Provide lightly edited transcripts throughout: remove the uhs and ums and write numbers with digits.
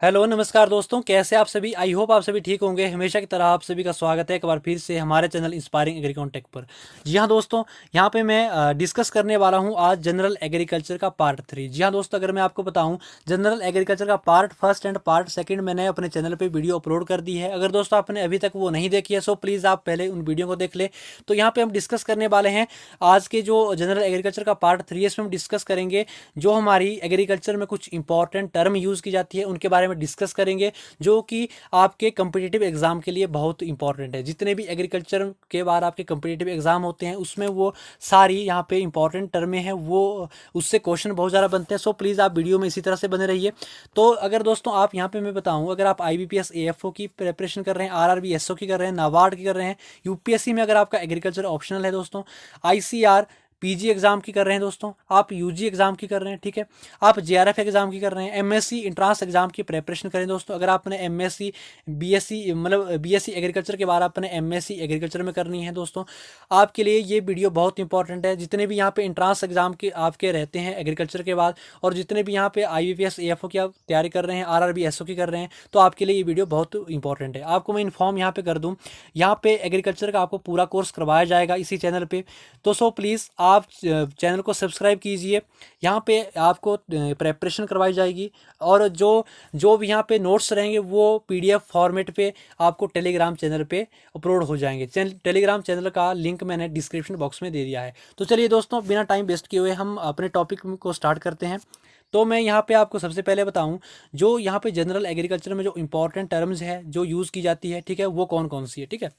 Hello नमस्कार दोस्तों, कैसे आप सभी। आई होप आप सभी ठीक होंगे। हमेशा की तरह आप सभी का स्वागत है एक बार फिर से हमारे चैनल इंस्पायरिंग एग्रीकॉन टेक पर। जी हाँ दोस्तों, यहाँ पे मैं डिस्कस करने वाला हूँ आज जनरल एग्रीकल्चर का पार्ट 3। जी हाँ दोस्तों, अगर मैं आपको बताऊँ, जनरल एग्रीकल्चर का part first and part second मैंने अपने चैनल पे वीडियो अपलोड कर दी है। अगर दोस्तों आपने अभी तक वो नहीं देखी है सो प्लीज़ आप पहले उन वीडियो को देख ले। तो यहाँ पे हम डिस्कस करने वाले हैं आज के जो जनरल एग्रीकल्चर का पार्ट 3 है, इसमें हम डिस्कस करेंगे जो हमारी एग्रीकल्चर में कुछ इंपॉर्टेंट टर्म यूज़ की जाती है उनके बारे में डिस्कस करेंगे, जो कि आपके कम्पिटिटिव एग्जाम के लिए बहुत इंपॉर्टेंट है। जितने भी एग्रीकल्चर के बाद आपके कम्पिटिटिव एग्जाम होते हैं उसमें वो सारी यहाँ पे इंपॉर्टेंट टर्में हैं, वो उससे क्वेश्चन बहुत ज़्यादा बनते हैं। सो प्लीज़ आप वीडियो में इसी तरह से बने रहिए। तो अगर दोस्तों आप यहाँ पे मैं बताऊँ, अगर आप IBPS AFO की प्रिपरेशन कर रहे हैं, RRB SO की कर रहे हैं, नाबार्ड की कर रहे हैं, UPSC में अगर आपका एग्रीकल्चर ऑप्शनल है दोस्तों, ICR PG एग्जाम की कर रहे हैं दोस्तों, आप UG एग्जाम की कर रहे हैं, ठीक है, आप JRF एग्जाम की कर रहे हैं, MSc इंट्रांस एग्जाम की प्रिपरेशन करें दोस्तों। अगर आपने MSc BSc मतलब BSc एग्रीकल्चर के बाद आपने MSc एग्रीकल्चर में करनी है दोस्तों, आपके लिए ये वीडियो बहुत इंपॉर्टेंट है। जितने भी यहाँ पे इंट्रांस एग्जाम के आपके रहते हैं एग्रीकल्चर के बाद, और जितने भी यहाँ पे IBPS AFO की आप तैयारी कर रहे हैं, RRB SO की कर रहे हैं, तो आपके लिए ये वीडियो बहुत इंपॉर्टेंट है। आपको मैं इन्फॉर्म यहाँ पे कर दूँ, यहाँ पे एग्रीकल्चर का आपको पूरा कोर्स करवाया जाएगा इसी चैनल पे। तो सो प्लीज़ आप चैनल को सब्सक्राइब कीजिए। यहाँ पे आपको प्रेपरेशन करवाई जाएगी, और जो जो भी यहाँ पे नोट्स रहेंगे वो PDF फॉर्मेट पे आपको टेलीग्राम चैनल पे अपलोड हो जाएंगे। टेलीग्राम चैनल का लिंक मैंने डिस्क्रिप्शन बॉक्स में दे दिया है। तो चलिए दोस्तों, बिना टाइम वेस्ट किए हुए हम अपने टॉपिक को स्टार्ट करते हैं। तो मैं यहाँ पे आपको सबसे पहले बताऊँ, जो यहाँ पे जनरल एग्रीकल्चर में जो इंपॉर्टेंट टर्म्स है जो यूज़ की जाती है, ठीक है, वो कौन कौन सी है, ठीक है।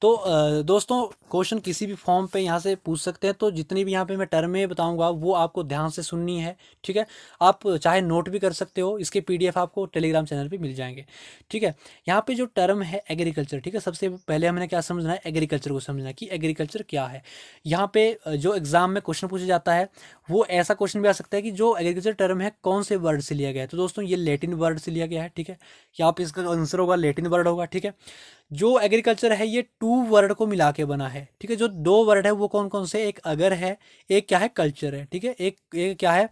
तो दोस्तों, क्वेश्चन किसी भी फॉर्म पे यहाँ से पूछ सकते हैं, तो जितनी भी यहाँ पे मैं टर्में बताऊंगा वो आपको ध्यान से सुननी है, ठीक है। आप चाहे नोट भी कर सकते हो, इसके PDF आपको टेलीग्राम चैनल पे मिल जाएंगे, ठीक है। यहाँ पे जो टर्म है एग्रीकल्चर, ठीक है, सबसे पहले हमने क्या समझना है, एग्रीकल्चर को समझना है कि एग्रीकल्चर क्या है। यहाँ पे जो एग्जाम में क्वेश्चन पूछा जाता है वो ऐसा क्वेश्चन भी आ सकता है कि जो एग्रीकल्चर टर्म है कौन से वर्ड से लिया गया है। तो दोस्तों ये लैटिन वर्ड से लिया गया है, ठीक है, यहाँ पे इसका आंसर होगा लैटिन वर्ड होगा, ठीक है। जो एग्रीकल्चर है ये 2 वर्ड को मिला के बना है, ठीक है। जो 2 वर्ड है वो कौन कौन से, एक अगर है, एक क्या है, कल्चर है, ठीक है। एक क्या है,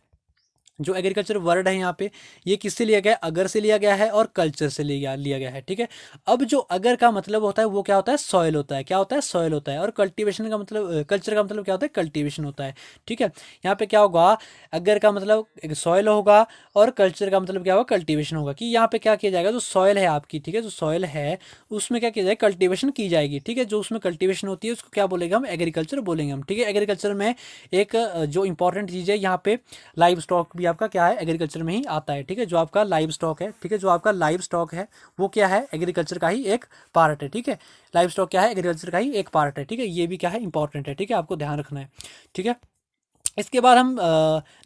जो एग्रीकल्चर वर्ड है यहाँ पे ये किससे लिया गया है, अगर से लिया गया है और कल्चर से लिया गया है, ठीक है। अब जो अगर का मतलब होता है वो क्या होता है, सॉइल होता है, क्या होता है, सॉइल होता है। और कल्टीवेशन का मतलब, कल्चर का मतलब क्या होता है, कल्टीवेशन होता है, ठीक है। यहाँ पे क्या होगा, अगर का मतलब सॉइल होगा और कल्चर का मतलब क्या होगा, कल्टीवेशन होगा। कि यहाँ पे क्या किया जाएगा, जो सॉइल है आपकी, ठीक है, जो सॉइल है उसमें क्या किया जाएगा, कल्टीवेशन की जाएगी, ठीक है। जो उसमें कल्टीवेशन होती है उसको क्या बोलेंगे हम, एग्रीकल्चर बोलेंगे हम, ठीक है। एग्रीकल्चर में एक जो इंपॉर्टेंट चीज़ है यहाँ पे, लाइव स्टॉक भी आपका क्या है, एग्रीकल्चर में ही आता है, ठीक है। जो आपका लाइव स्टॉक है, ठीक है, जो आपका लाइव स्टॉक है वो क्या है, एग्रीकल्चर का ही एक पार्ट है, ठीक है। लाइव स्टॉक क्या है, एग्रीकल्चर का ही एक पार्ट है, ठीक है। ये भी क्या है, इंपॉर्टेंट है, ठीक है, आपको ध्यान रखना है, ठीक है। इसके बाद हम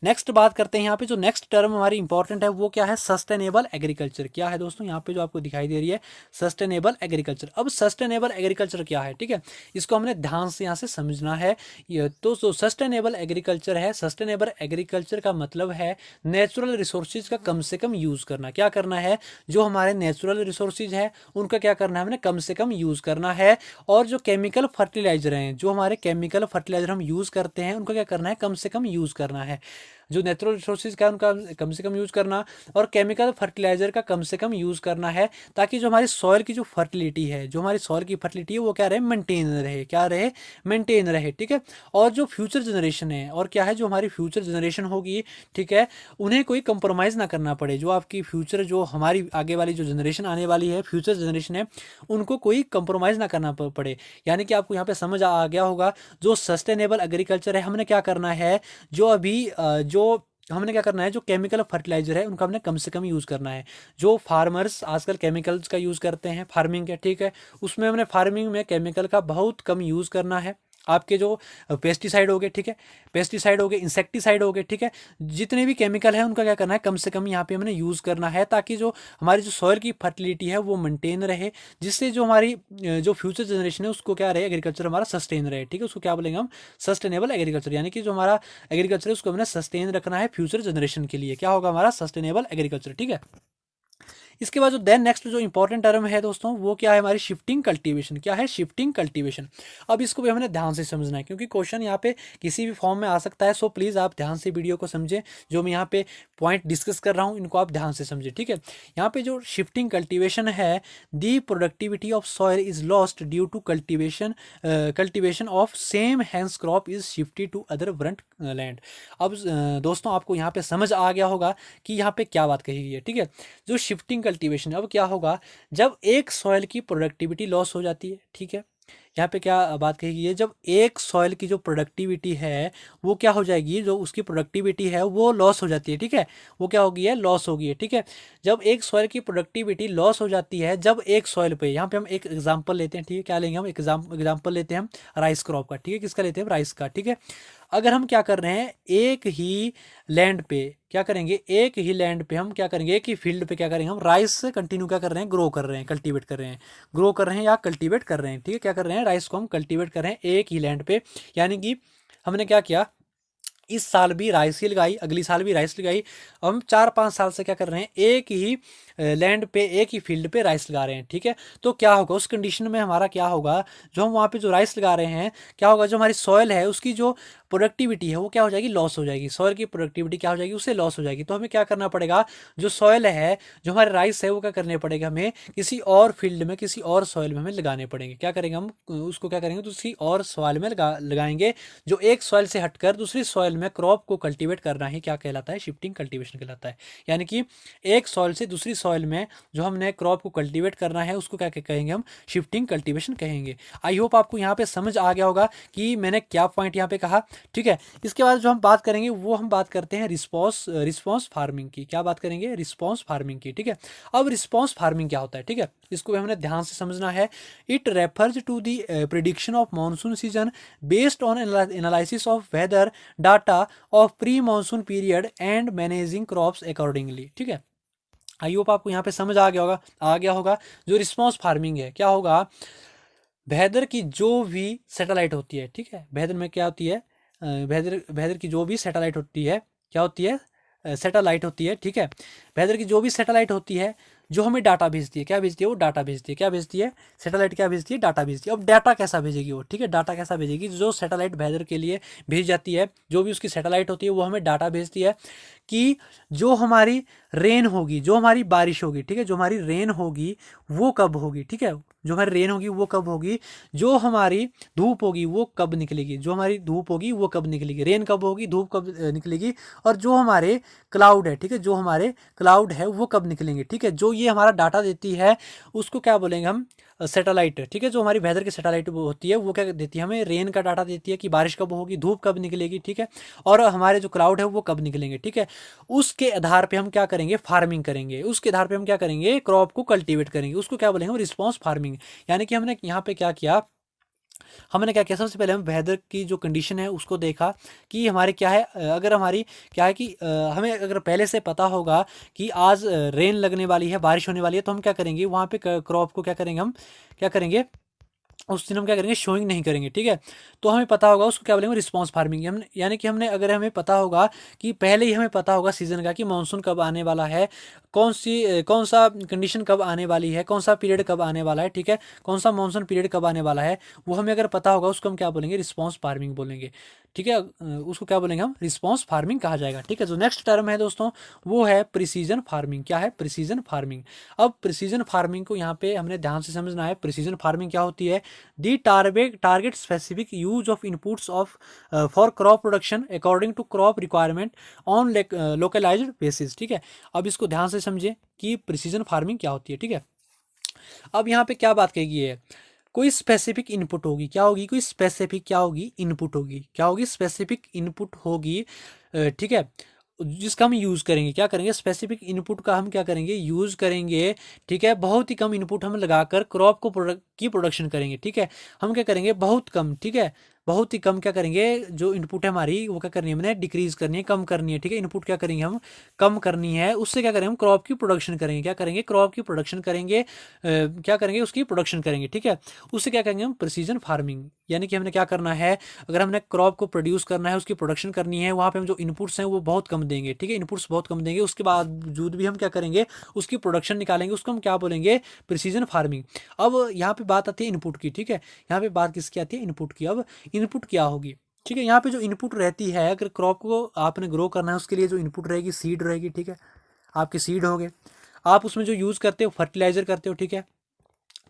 नेक्स्ट बात करते हैं। यहाँ पे जो नेक्स्ट टर्म हमारी इंपॉर्टेंट है वो क्या है, सस्टेनेबल एग्रीकल्चर। क्या है दोस्तों, यहाँ पे जो आपको दिखाई दे रही है सस्टेनेबल एग्रीकल्चर। अब सस्टेनेबल एग्रीकल्चर क्या है, ठीक है, इसको हमने ध्यान से यहाँ से समझना है। ये तो जो सस्टेनेबल एग्रीकल्चर है, सस्टेनेबल एग्रीकल्चर का मतलब है नेचुरल रिसोर्सेज का कम से कम यूज़ करना। क्या करना है, जो हमारे नेचुरल रिसोर्सेज है उनका क्या करना है, हमने कम से कम यूज़ करना है। और जो केमिकल फर्टिलाइजर हैं, जो हमारे केमिकल फर्टिलाइजर हम यूज़ करते हैं उनका क्या करना है, कम से कम यूज़ करना है। जो नेचुरल रिसोर्सेज का उनका कम से कम यूज़ करना, और केमिकल फर्टिलाइजर का कम से कम यूज़ करना है, ताकि जो हमारी सॉइल की जो फर्टिलिटी है, जो हमारी सॉइल की फर्टिलिटी है वो क्या रहे, मेंटेन रहे, क्या रहे, मेंटेन रहे, ठीक है। और जो फ्यूचर जनरेशन है, और क्या है, जो हमारी फ्यूचर जनरेशन होगी, ठीक है, उन्हें कोई कंप्रोमाइज़ ना करना पड़े। जो आपकी फ्यूचर, जो हमारी आगे वाली जो जनरेशन आने वाली है, फ्यूचर जनरेशन है, उनको कोई कंप्रोमाइज़ ना करना पड़े। यानी कि आपको यहाँ पे समझ आ गया होगा, जो सस्टेनेबल एग्रीकल्चर है हमने क्या करना है, जो अभी जो हमने क्या करना है, जो केमिकल फर्टिलाइजर है उनका हमने कम से कम यूज़ करना है। जो फार्मर्स आजकल केमिकल्स का यूज़ करते हैं फार्मिंग के, ठीक है, उसमें हमने फार्मिंग में केमिकल का बहुत कम यूज़ करना है। आपके जो पेस्टिसाइड हो गए, ठीक है, पेस्टिसाइड हो गए, इंसेक्टिसाइड हो गए, ठीक है, जितने भी केमिकल है उनका क्या करना है, कम से कम यहाँ पे हमने यूज़ करना है, ताकि जो हमारी जो सॉइल की फर्टिलिटी है वो मेंटेन रहे, जिससे जो हमारी जो फ्यूचर जनरेशन है उसको क्या रहे, एग्रीकल्चर हमारा सस्टेन रहे, ठीक है। उसको क्या बोलेंगे हम, सस्टेनेबल एग्रीकल्चर। यानी कि जो हमारा एग्रीकल्चर है उसको हमने सस्टेन रखना है फ्यूचर जनरेशन के लिए, क्या होगा हमारा, सस्टेनेबल एग्रीकल्चर, ठीक है। इसके बाद जो देन नेक्स्ट जो इंपॉर्टेंट टर्म है दोस्तों वो क्या है हमारी शिफ्टिंग कल्टीवेशन। क्या है शिफ्टिंग कल्टीवेशन। अब इसको भी हमने ध्यान से समझना है क्योंकि क्वेश्चन यहाँ पे किसी भी फॉर्म में आ सकता है। सो प्लीज़ आप ध्यान से वीडियो को समझें, जो मैं यहाँ पे पॉइंट डिस्कस कर रहा हूँ इनको आप ध्यान से समझें, ठीक है। यहाँ पे जो शिफ्टिंग कल्टीवेशन है, the productivity of soil is lost due to cultivation of same hence crop is shifted to other burnt land. अब दोस्तों आपको यहाँ पे समझ आ गया होगा कि यहाँ पे क्या बात कही गई है, ठीक है। जो शिफ्टिंग कल्टीवेशन, अब क्या होगा जब एक सॉइल की प्रोडक्टिविटी लॉस हो जाती है, ठीक है। यहाँ पे क्या बात कही गई है, जब एक सॉइल की जो प्रोडक्टिविटी है वो क्या हो जाएगी, जो उसकी प्रोडक्टिविटी है वो लॉस हो जाती है, ठीक है। वो क्या होगी है, लॉस होगी है, ठीक है। जब एक सॉइल की प्रोडक्टिविटी लॉस हो जाती है, जब एक सॉइल पे, यहाँ पे हम एक एग्जांपल लेते हैं, ठीक है। क्या लेंगे हम, एग्जांपल लेते हैं हम राइस क्रॉप का, ठीक है। किसका लेते हैं, राइस का, ठीक है। अगर हम क्या कर रहे हैं, एक ही लैंड पे क्या करेंगे, एक ही लैंड पे हम क्या करेंगे, एक ही फील्ड पे क्या करेंगे, हम राइस से कंटिन्यू क्या कर रहे हैं, ग्रो कर रहे हैं, कल्टीवेट कर रहे हैं, ग्रो कर रहे हैं या कल्टीवेट कर रहे हैं, ठीक है। क्या कर रहे हैं, राइस को हम कल्टीवेट कर रहे हैं एक ही लैंड पे। यानी कि हमने क्या किया, इस साल भी राइस ही लगाई, अगली साल भी राइस लगाई। हम 4-5 साल से क्या कर रहे हैं, एक ही लैंड पे, एक ही फील्ड पे राइस लगा रहे हैं, ठीक है। तो क्या होगा उस कंडीशन में, हमारा क्या होगा, जो हम वहाँ पे जो राइस लगा रहे हैं, क्या होगा, जो हमारी सॉइल है उसकी जो प्रोडक्टिविटी है वो क्या हो जाएगी, लॉस हो जाएगी। सॉइल की प्रोडक्टिविटी क्या हो जाएगी, उससे लॉस हो जाएगी। तो हमें क्या करना पड़ेगा, जो सॉइल है, जो हमारे राइस है, वो क्या करने पड़ेगा, हमें किसी और फील्ड में, किसी और सॉइल में हमें लगाने पड़ेंगे। क्या करेंगे हम उसको, क्या करेंगे, दूसरी और सॉइल में लगाएंगे। जो एक सॉइल से हटकर दूसरी सॉइल में क्रॉप को कल्टीवेट करना ही क्या कहलाता है, शिफ्टिंग कल्टीवेशन कहलाता है। यानी कि एक सॉइल से दूसरी सॉइल में जो हमने क्रॉप को कल्टीवेट करना है उसको क्या कहेंगे, हम शिफ्टिंग कल्टीवेशन कहेंगे। आई होप आपको यहाँ पे समझ आ गया होगा कि मैंने क्या पॉइंट यहाँ पे कहा, ठीक है। इसके बाद जो हम बात करेंगे वो हम बात करते हैं रिस्पॉन्स फार्मिंग की। क्या बात करेंगे, रिस्पॉन्स फार्मिंग की, ठीक है। अब रिस्पॉन्स फार्मिंग क्या होता है, ठीक है, इसको भी हमने ध्यान से समझना है। It refers to the prediction of monsoon season based on analysis of weather data of pre monsoon period and managing crops accordingly, ठीक है। आई होप आपको यहाँ पे समझ आ गया होगा। जो रिस्पॉन्स फार्मिंग है, क्या होगा, वेदर की जो भी सैटेलाइट होती है, ठीक है। वेदर में क्या होती है, वेदर की जो भी सैटेलाइट होती है, क्या होती है, सैटेलाइट होती है, ठीक है। वेदर की जो भी सैटेलाइट होती है जो हमें डाटा भेजती है, क्या भेजती है, वो डाटा भेजती है। क्या भेजती है, सैटेलाइट क्या भेजती है, डाटा भेजती है। अब डाटा कैसा भेजेगी वो, ठीक है, डाटा कैसा भेजेगी, जो सैटेलाइट वेदर के लिए भेज जाती है, जो भी उसकी सैटेलाइट होती है वो हमें डाटा भेजती है कि जो हमारी रेन होगी, जो हमारी बारिश होगी, ठीक है, जो हमारी रेन होगी वो कब होगी, ठीक है, जो हमारी रेन होगी वो कब होगी, जो हमारी धूप होगी वो कब निकलेगी, जो हमारी धूप होगी वो कब निकलेगी, रेन कब होगी, धूप कब निकलेगी, और जो हमारे क्लाउड है, ठीक है, जो हमारे क्लाउड है वो कब निकलेंगे, ठीक है। जो ये हमारा डाटा देती है उसको क्या बोलेंगे हम, सैटेलाइट, ठीक है। जो हमारी वेदर की सैटेलाइट होती है वो क्या देती है, हमें रेन का डाटा देती है कि बारिश कब होगी, धूप कब निकलेगी, ठीक है, और हमारे जो क्लाउड है वो कब निकलेंगे, ठीक है। उसके आधार पे हम क्या करेंगे, फार्मिंग करेंगे। उसके आधार पे हम क्या करेंगे, क्रॉप को कल्टीवेट करेंगे। उसको क्या बोलेंगे, रिस्पॉन्स फार्मिंग। यानी कि हमने यहाँ पे क्या किया, हमने क्या किया, सबसे पहले हम वेदर की जो कंडीशन है उसको देखा कि हमारे क्या है, अगर हमारी क्या है कि हमें अगर पहले से पता होगा कि आज रेन लगने वाली है, बारिश होने वाली है, तो हम क्या करेंगे, वहाँ पे क्रॉप को क्या करेंगे, हम क्या करेंगे, उस दिन हम क्या करेंगे, शोइंग नहीं करेंगे, ठीक है। तो हमें पता होगा उसको क्या बोलेंगे, रिस्पॉन्स फार्मिंग। हमने यानी कि हमने, अगर हमें पता होगा कि पहले ही हमें पता होगा सीजन का कि मानसून कब आने वाला है, कौन सा कंडीशन कब आने वाली है, कौन सा पीरियड कब आने वाला है, ठीक है, कौन सा मानसून पीरियड कब आने वाला है, वो हमें अगर पता होगा उसको हम क्या बोलेंगे, रिस्पॉन्स फार्मिंग बोलेंगे, ठीक है। उसको क्या बोलेंगे हम, रिस्पॉन्स फार्मिंग कहा जाएगा, ठीक है। जो नेक्स्ट टर्म है दोस्तों वो है प्रिसीजन फार्मिंग। क्या है, प्रिसीजन फार्मिंग। अब प्रिसीजन फार्मिंग को यहाँ पे हमने ध्यान से समझना है। प्रिसीजन फार्मिंग क्या होती है, the target specific use of inputs of for crop production according to crop requirement on localised basis, ठीक है। अब इसको ध्यान से समझे कि प्रिसीजन फार्मिंग क्या होती है, ठीक है। अब यहाँ पे क्या बात कही गई है, कोई स्पेसिफिक इनपुट होगी, क्या होगी, कोई स्पेसिफिक क्या होगी, इनपुट होगी, क्या होगी, स्पेसिफिक इनपुट होगी, ठीक है, जिसका हम यूज़ करेंगे। क्या करेंगे, स्पेसिफिक इनपुट का हम क्या करेंगे, यूज़ करेंगे, ठीक है। बहुत ही कम इनपुट हम लगाकर क्रॉप को की प्रोडक्शन करेंगे, ठीक है। हम क्या करेंगे, बहुत कम, ठीक है, बहुत ही कम क्या करेंगे, जो इनपुट है हमारी वो क्या करनी है, हमने डिक्रीज करनी है, कम करनी है, ठीक है। इनपुट क्या करेंगे हम, कम करनी है। उससे क्या करेंगे, हम क्रॉप की प्रोडक्शन करेंगे। क्या करेंगे, क्रॉप की प्रोडक्शन करेंगे, क्या करेंगे, उसकी प्रोडक्शन करेंगे, ठीक है। उससे क्या करेंगे हम, प्रिसीजन फार्मिंग। यानी कि हमने क्या करना है, अगर हमने क्रॉप को प्रोड्यूस करना है, उसकी प्रोडक्शन करनी है, वहाँ पे हम जो इनपुट्स हैं वो बहुत कम देंगे, ठीक है, इनपुट्स बहुत कम देंगे, उसके बावजूद भी हम क्या करेंगे, उसकी प्रोडक्शन निकालेंगे, उसको हम क्या बोलेंगे, प्रिसीजन फार्मिंग। अब यहाँ पे बात आती है इनपुट की, ठीक है, यहाँ पे बात किसकी आती है, इनपुट की। अब इनपुट क्या होगी, ठीक है, यहाँ पे जो इनपुट रहती है, अगर क्रॉप को आपने ग्रो करना है उसके लिए जो इनपुट रहेगी, सीड रहेगी, ठीक है, आपके सीड हो गए, आप उसमें जो यूज़ करते हो फर्टिलाइजर करते हो, ठीक है,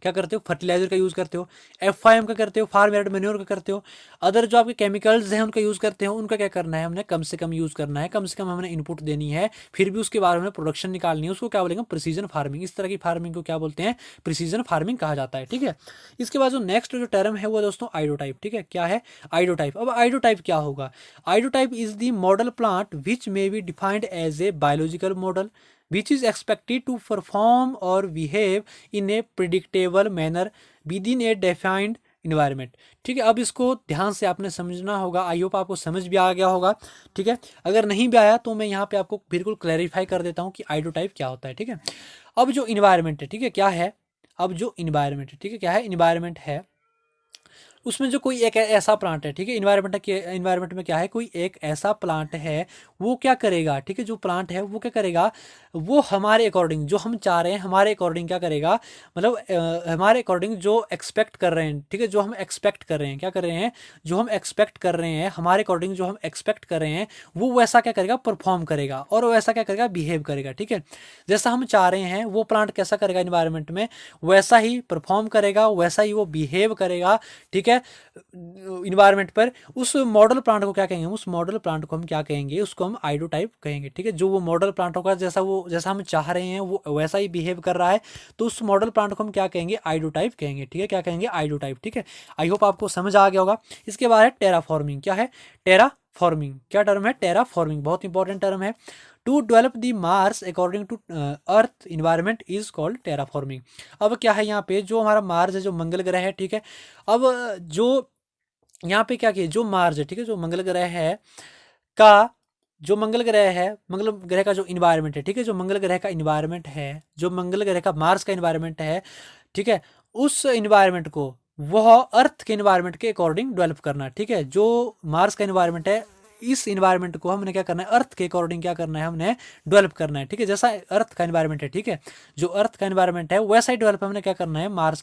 क्या करते हो, फर्टिलाइजर का यूज़ करते हो, FIM का करते हो, फार्म एड मैन्योर का करते हो, अदर जो आपके केमिकल्स हैं उनका यूज़ करते हो, उनका क्या करना है, हमने कम से कम यूज़ करना है, कम से कम हमने इनपुट देनी है, फिर भी उसके बारे में प्रोडक्शन निकालनी है, उसको क्या बोलेंगे, प्रिसीजन फार्मिंग। इस तरह की फार्मिंग को क्या बोलते हैं, प्रिसीजन फार्मिंग कहा जाता है, ठीक है। इसके बाद जो नेक्स्ट जो टर्म है वो दोस्तों आइडोटाइप, ठीक है, क्या है, आइडोटाइप। अब आइडोटाइप क्या होगा, ideotype is the model plant which may be defined as a biological model which is expected to perform or behave in a predictable manner within a defined environment। ठीक है, अब इसको ध्यान से आपने समझना होगा, आई होप आपको समझ भी आ गया होगा, ठीक है। अगर नहीं भी आया तो मैं यहाँ पे आपको बिल्कुल क्लैरिफाई कर देता हूँ कि आइडोटाइप क्या होता है, ठीक है। अब जो इन्वायरमेंट है, ठीक है, क्या है, अब जो इन्वायरमेंट है, ठीक है, क्या है, इन्वायरमेंट है, उसमें जो कोई एक ऐसा प्लांट है, ठीक है, इन्वायरमेंट में क्या है, कोई एक ऐसा प्लांट है, वो क्या करेगा, ठीक है, जो प्लांट है वो क्या करेगा, वो हमारे अकॉर्डिंग जो हम चाह रहे हैं, हमारे अकॉर्डिंग क्या करेगा, मतलब हमारे अकॉर्डिंग जो एक्सपेक्ट कर रहे हैं, ठीक है, जो हम एक्सपेक्ट कर रहे हैं, क्या कर रहे हैं, जो हम एक्सपेक्ट कर रहे हैं, हमारे अकॉर्डिंग जो हम एक्सपेक्ट कर रहे हैं, वो वैसा क्या करेगा, परफॉर्म करेगा, और वैसा क्या करेगा, बिहेव करेगा, ठीक है। जैसा हम चाह रहे हैं वो प्लांट कैसा करेगा इन्वायरमेंट में, वैसा ही परफॉर्म करेगा, वैसा ही वो बिहेव करेगा, ठीक है, इन्वायरमेंट पर। उस मॉडल प्लांट को क्या कहेंगे, उस मॉडल प्लांट को हम क्या कहेंगे, उसको हम आइडोटाइप कहेंगे, ठीक है। जो वो मॉडल प्लांट होगा, जैसा हम चाह रहे हैं वो वैसा ही बिहेव कर रहा है, तो उस मॉडल प्लांट को हम क्या कहेंगे, आइडोटाइप कहेंगे, ठीक है, क्या कहेंगे, आइडोटाइप, ठीक है। आई होप आपको समझ आ गया होगा। इसके बाद है टेराफॉर्मिंग। क्या है, टेराफॉर्मिंग, क्या टर्म है, टेराफॉर्मिंग, बहुत इंपॉर्टेंट टर्म है। To develop the Mars according to earth environment is called terraforming. अब क्या है, यहाँ पे जो हमारा मार्स है, जो मंगल ग्रह है, ठीक है, अब जो यहाँ पे क्या किया, जो मार्स है, ठीक है, जो मंगल ग्रह है का, जो मंगल ग्रह है, मंगल ग्रह का जो इन्वायरमेंट है, ठीक है, जो मंगल ग्रह का इन्वायरमेंट है, जो मंगल ग्रह का मार्स का इन्वायरमेंट है, ठीक है, उस इन्वायरमेंट को वह अर्थ के इन्वायरमेंट के अकॉर्डिंग डेवलप करना, ठीक है। जो मार्स का इन्वायरमेंट है, इस इन्वायरमेंट को हमने क्या करना है, अर्थ के अकॉर्डिंग क्या करना है, हमने डेवलप करना है, ठीक है। जैसा अर्थ का इन्वायरमेंट है, ठीक है, जो अर्थ का इन्वायरमेंट है वैसा ही डेवलप हमने क्या करना है, मार्स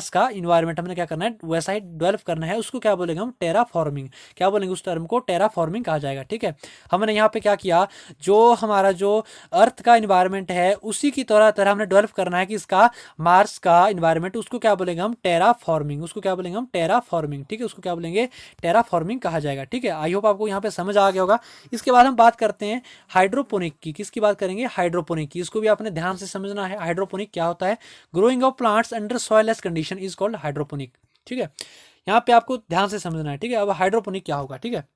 का इन्वायरमेंट हमने क्या करना है, वैसा ही डेवलप करना है। उसको क्या बोलेंगे हम, टेराफॉर्मिंग। क्या बोलेंगे, उस टर्म को टेराफॉर्मिंग कहा जाएगा, ठीक है। हमने यहाँ पे क्या किया, जो हमारा जो अर्थ का इन्वायरमेंट है उसी की तरह हमने डेवलप करना है कि इसका मार्स का इन्वायरमेंट, उसको क्या बोलेंगे हम, टेराफॉर्मिंग, उसको क्या बोलेंगे हम, टेराफॉर्मिंग, ठीक है, उसको क्या बोलेंगे, टेराफॉर्मिंग कहा जाएगा, ठीक है। आई होप आपको यहाँ पे समझ आ गया होगा। इसके बाद हम बात करते हैं हाइड्रोपोनिक की। किसकी बात करेंगे, हाइड्रोपोनिक की। इसको भी आपने ध्यान से समझना है, हाइड्रोपोनिक क्या होता है। Growing of plants under soilless condition is called hydroponic, ठीक है। यहाँ पे आपको ध्यान से समझना है, ठीक है। अब हाइड्रोपोनिक क्या होगा, ठीक है।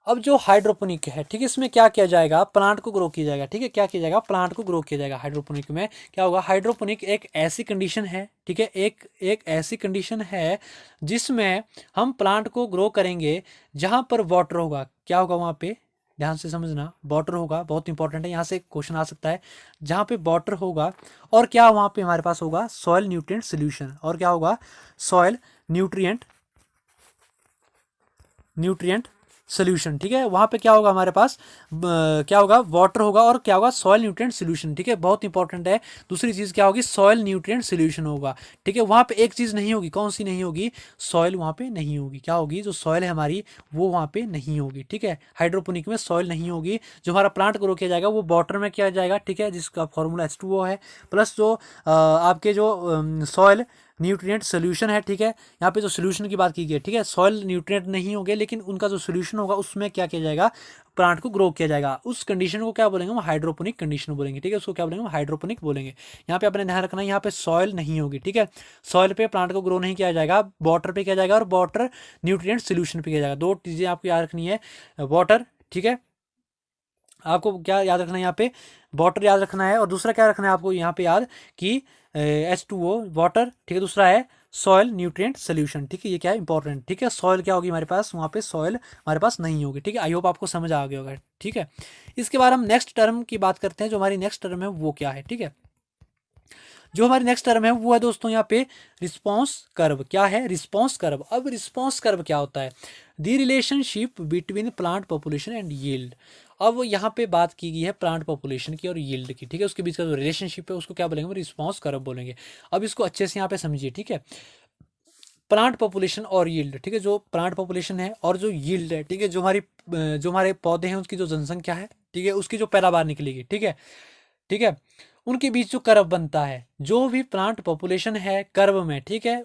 अब जो हाइड्रोपोनिक है, ठीक है, इसमें क्या किया जाएगा, प्लांट को ग्रो किया जाएगा, ठीक है, क्या किया जाएगा, प्लांट को ग्रो किया जाएगा। हाइड्रोपोनिक में क्या होगा, हाइड्रोपोनिक एक ऐसी कंडीशन है, ठीक है, एक ऐसी कंडीशन है जिसमें हम प्लांट को ग्रो करेंगे जहां पर वाटर होगा। क्या होगा वहां पे, ध्यान से समझना, वाटर होगा, बहुत इंपॉर्टेंट है, यहाँ से क्वेश्चन आ सकता है। जहाँ पे वाटर होगा और क्या वहाँ पे हमारे पास होगा, सॉइल न्यूट्रिएंट सोल्यूशन, और क्या होगा, सॉइल न्यूट्रिएंट सोल्यूशन, ठीक है। वहाँ पे क्या होगा हमारे पास, क्या होगा, वाटर होगा, और क्या होगा, सॉइल न्यूट्रिएंट सोल्यूशन, ठीक है, बहुत इंपॉर्टेंट है। दूसरी चीज़ क्या होगी, सॉइल न्यूट्रिएंट सोल्यूशन होगा, ठीक है। वहाँ पे एक चीज़ नहीं होगी, कौन सी नहीं होगी, सॉइल वहाँ पे नहीं होगी। क्या होगी, जो सॉइल है हमारी वो वहाँ पे नहीं होगी, ठीक है। हाइड्रोपोनिक में सॉइल नहीं होगी। जो हमारा प्लांट ग्रो किया जाएगा वो वाटर में किया जाएगा, ठीक है, जिसका फॉर्मूला H2O है, प्लस जो आपके जो सॉइल न्यूट्रिएंट सोल्यूशन है, ठीक है। यहाँ पे जो सोल्यूशन की बात की गई, ठीक है, सॉइल न्यूट्रिएंट नहीं होंगे, लेकिन उनका जो सोल्यूशन होगा उसमें क्या किया जाएगा, प्लांट को ग्रो किया जाएगा। उस कंडीशन को क्या बोलेंगे हम, हाइड्रोपोनिक कंडीशन बोलेंगे, ठीक है। उसको क्या बोलेंगे हम, हाइड्रोपोनिक बोलेंगे। यहाँ पे अपने ध्यान रखना है, यहाँ पे सॉइल नहीं होगी, ठीक है। सॉइल पे प्लांट को ग्रो नहीं किया जाएगा, वाटर पे किया जाएगा, और वाटर न्यूट्रिएंट सोल्यूशन पे किया जाएगा। दो चीज़ें आपको याद रखनी है, वाटर, ठीक है, आपको क्या याद रखना है, यहाँ पे वाटर याद रखना है, और दूसरा क्या रखना है आपको यहाँ पे याद कि H2O वाटर, ठीक है। दूसरा है सॉइल न्यूट्रिएंट सोल्यूशन, ठीक है, ये क्या है, इंपॉर्टेंट, ठीक है। सॉइल क्या होगी हमारे पास, वहाँ पे सॉइल हमारे पास नहीं होगी, ठीक है। आई होप आपको समझ आ गया होगा, ठीक है। इसके बाद हम नेक्स्ट टर्म की बात करते हैं। जो हमारी नेक्स्ट टर्म है वो क्या है, ठीक है। जो हमारी नेक्स्ट टर्म है वो है दोस्तों यहाँ पे रिस्पॉन्स कर्व। क्या है? Response curve. अब रिस्पॉन्स कर्व क्या होता है? The relationship between plant population and yield. अब यहाँ पे बात की गई है प्लांट पॉपुलेशन की और यील्ड की, ठीक है। उसके बीच का जो रिलेशनशिप है उसको क्या बोलेंगे? रिस्पॉन्स कर्व बोलेंगे। अब इसको अच्छे से यहाँ पे समझिए, ठीक है। प्लांट पॉपुलेशन और यील्ड, ठीक है। जो प्लांट पॉपुलेशन है और जो यील्ड है, ठीक है, जो हमारे पौधे हैं उसकी जो जनसंख्या है, ठीक है, उसकी जो पैदावार निकलेगी, ठीक है, ठीक है, उनके बीच जो कर्व बनता है, जो भी प्लांट पॉपुलेशन है कर्व में, ठीक है,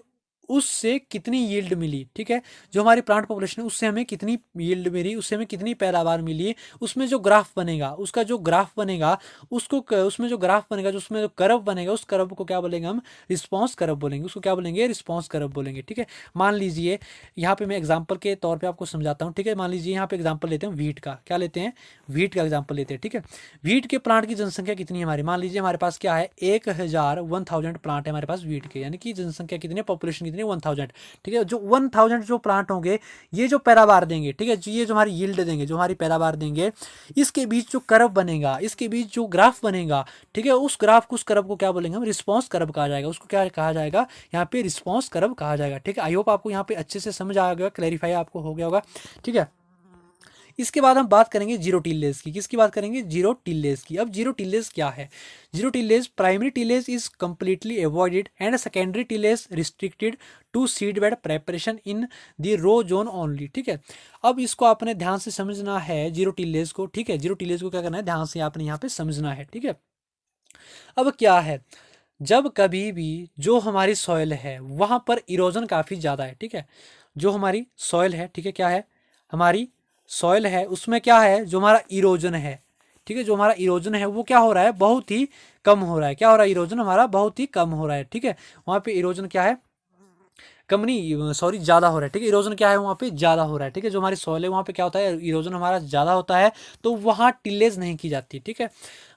उससे कितनी यील्ड मिली, ठीक है, जो हमारी प्लांट पॉपुलेशन है उससे हमें कितनी यील्ड मिली, उससे हमें कितनी पैदावार मिली, उसमें जो ग्राफ बनेगा, उसका जो ग्राफ बनेगा, उसमें जो ग्राफ बनेगा, जो उसमें जो कर्व बनेगा, उस कर्व को क्या बोलेंगे हम? रिस्पॉन्स कर्व बोलेंगे। उसको क्या बोलेंगे? रिस्पॉन्स कर्व बोलेंगे, ठीक है। मान लीजिए यहाँ पे मैं एग्जाम्पल के तौर पर आपको समझाता हूँ, ठीक है। मान लीजिए यहाँ पे एग्जाम्पल लेते हैं व्हीट का। क्या लेते हैं? व्हीट का एग्जाम्पल लेते हैं, ठीक है। व्हीट के प्लांट की जनसंख्या कितनी है हमारी? मान लीजिए हमारे पास क्या है? 1000 प्लांट है हमारे पास व्हीट के, यानी कि जनसंख्या कितनी है? पॉपुलेशन कितनी है? 1000, ठीक है। जो 1000 जो प्लांट होंगे, ये जो पैदावार देंगे, ठीक है, ये जो हमारी यील्ड देंगे, जो हमारी पैदावार देंगे, इसके बीच जो कर्व बनेगा, इसके बीच जो ग्राफ बनेगा, ठीक है, उस कर्व को क्या बोलेंगे हम? रिस्पॉन्स कर्व कहा जाएगा। उसको क्या कहा जाएगा? यहाँ पे रिस्पॉन्स कर्व कहा जाएगा, ठीक है। आई होप आपको यहाँ पे अच्छे से समझ आ गया, क्लैरिफाई आपको हो गया होगा, ठीक है। इसके बाद हम बात करेंगे जीरो टिलेज की। किसकी बात करेंगे? जीरो टिलेज की। अब जीरो टिलेज क्या है? Zero tillage, primary tillage is completely avoided and secondary tillage restricted to seed bed preparation in the row zone only, ठीक है। अब इसको आपने ध्यान से समझना है जीरो टिलेज को, ठीक है। जीरो टिलेज को क्या करना है? ध्यान से आपने यहाँ पे समझना है, ठीक है। अब क्या है? जब कभी भी जो हमारी सॉइल है वहां पर इरोजन काफी ज्यादा है, ठीक है। जो हमारी सॉइल है, ठीक है, क्या है? हमारी सॉइल है, उसमें क्या है? जो हमारा इरोजन है, ठीक है, जो हमारा इरोजन है वो क्या हो रहा है? बहुत ही कम हो रहा है। क्या हो रहा है? इरोजन हमारा बहुत ही कम हो रहा है, ठीक है। वहां पे इरोजन क्या है? कम नहीं, सॉरी, ज्यादा हो रहा है, ठीक है। इरोजन क्या है? वहाँ पे ज्यादा हो रहा है, ठीक है। जो हमारी सॉइल है वहाँ पे क्या होता है? इरोजन हमारा ज्यादा होता है, तो वहाँ टिलेज नहीं की जाती, ठीक है।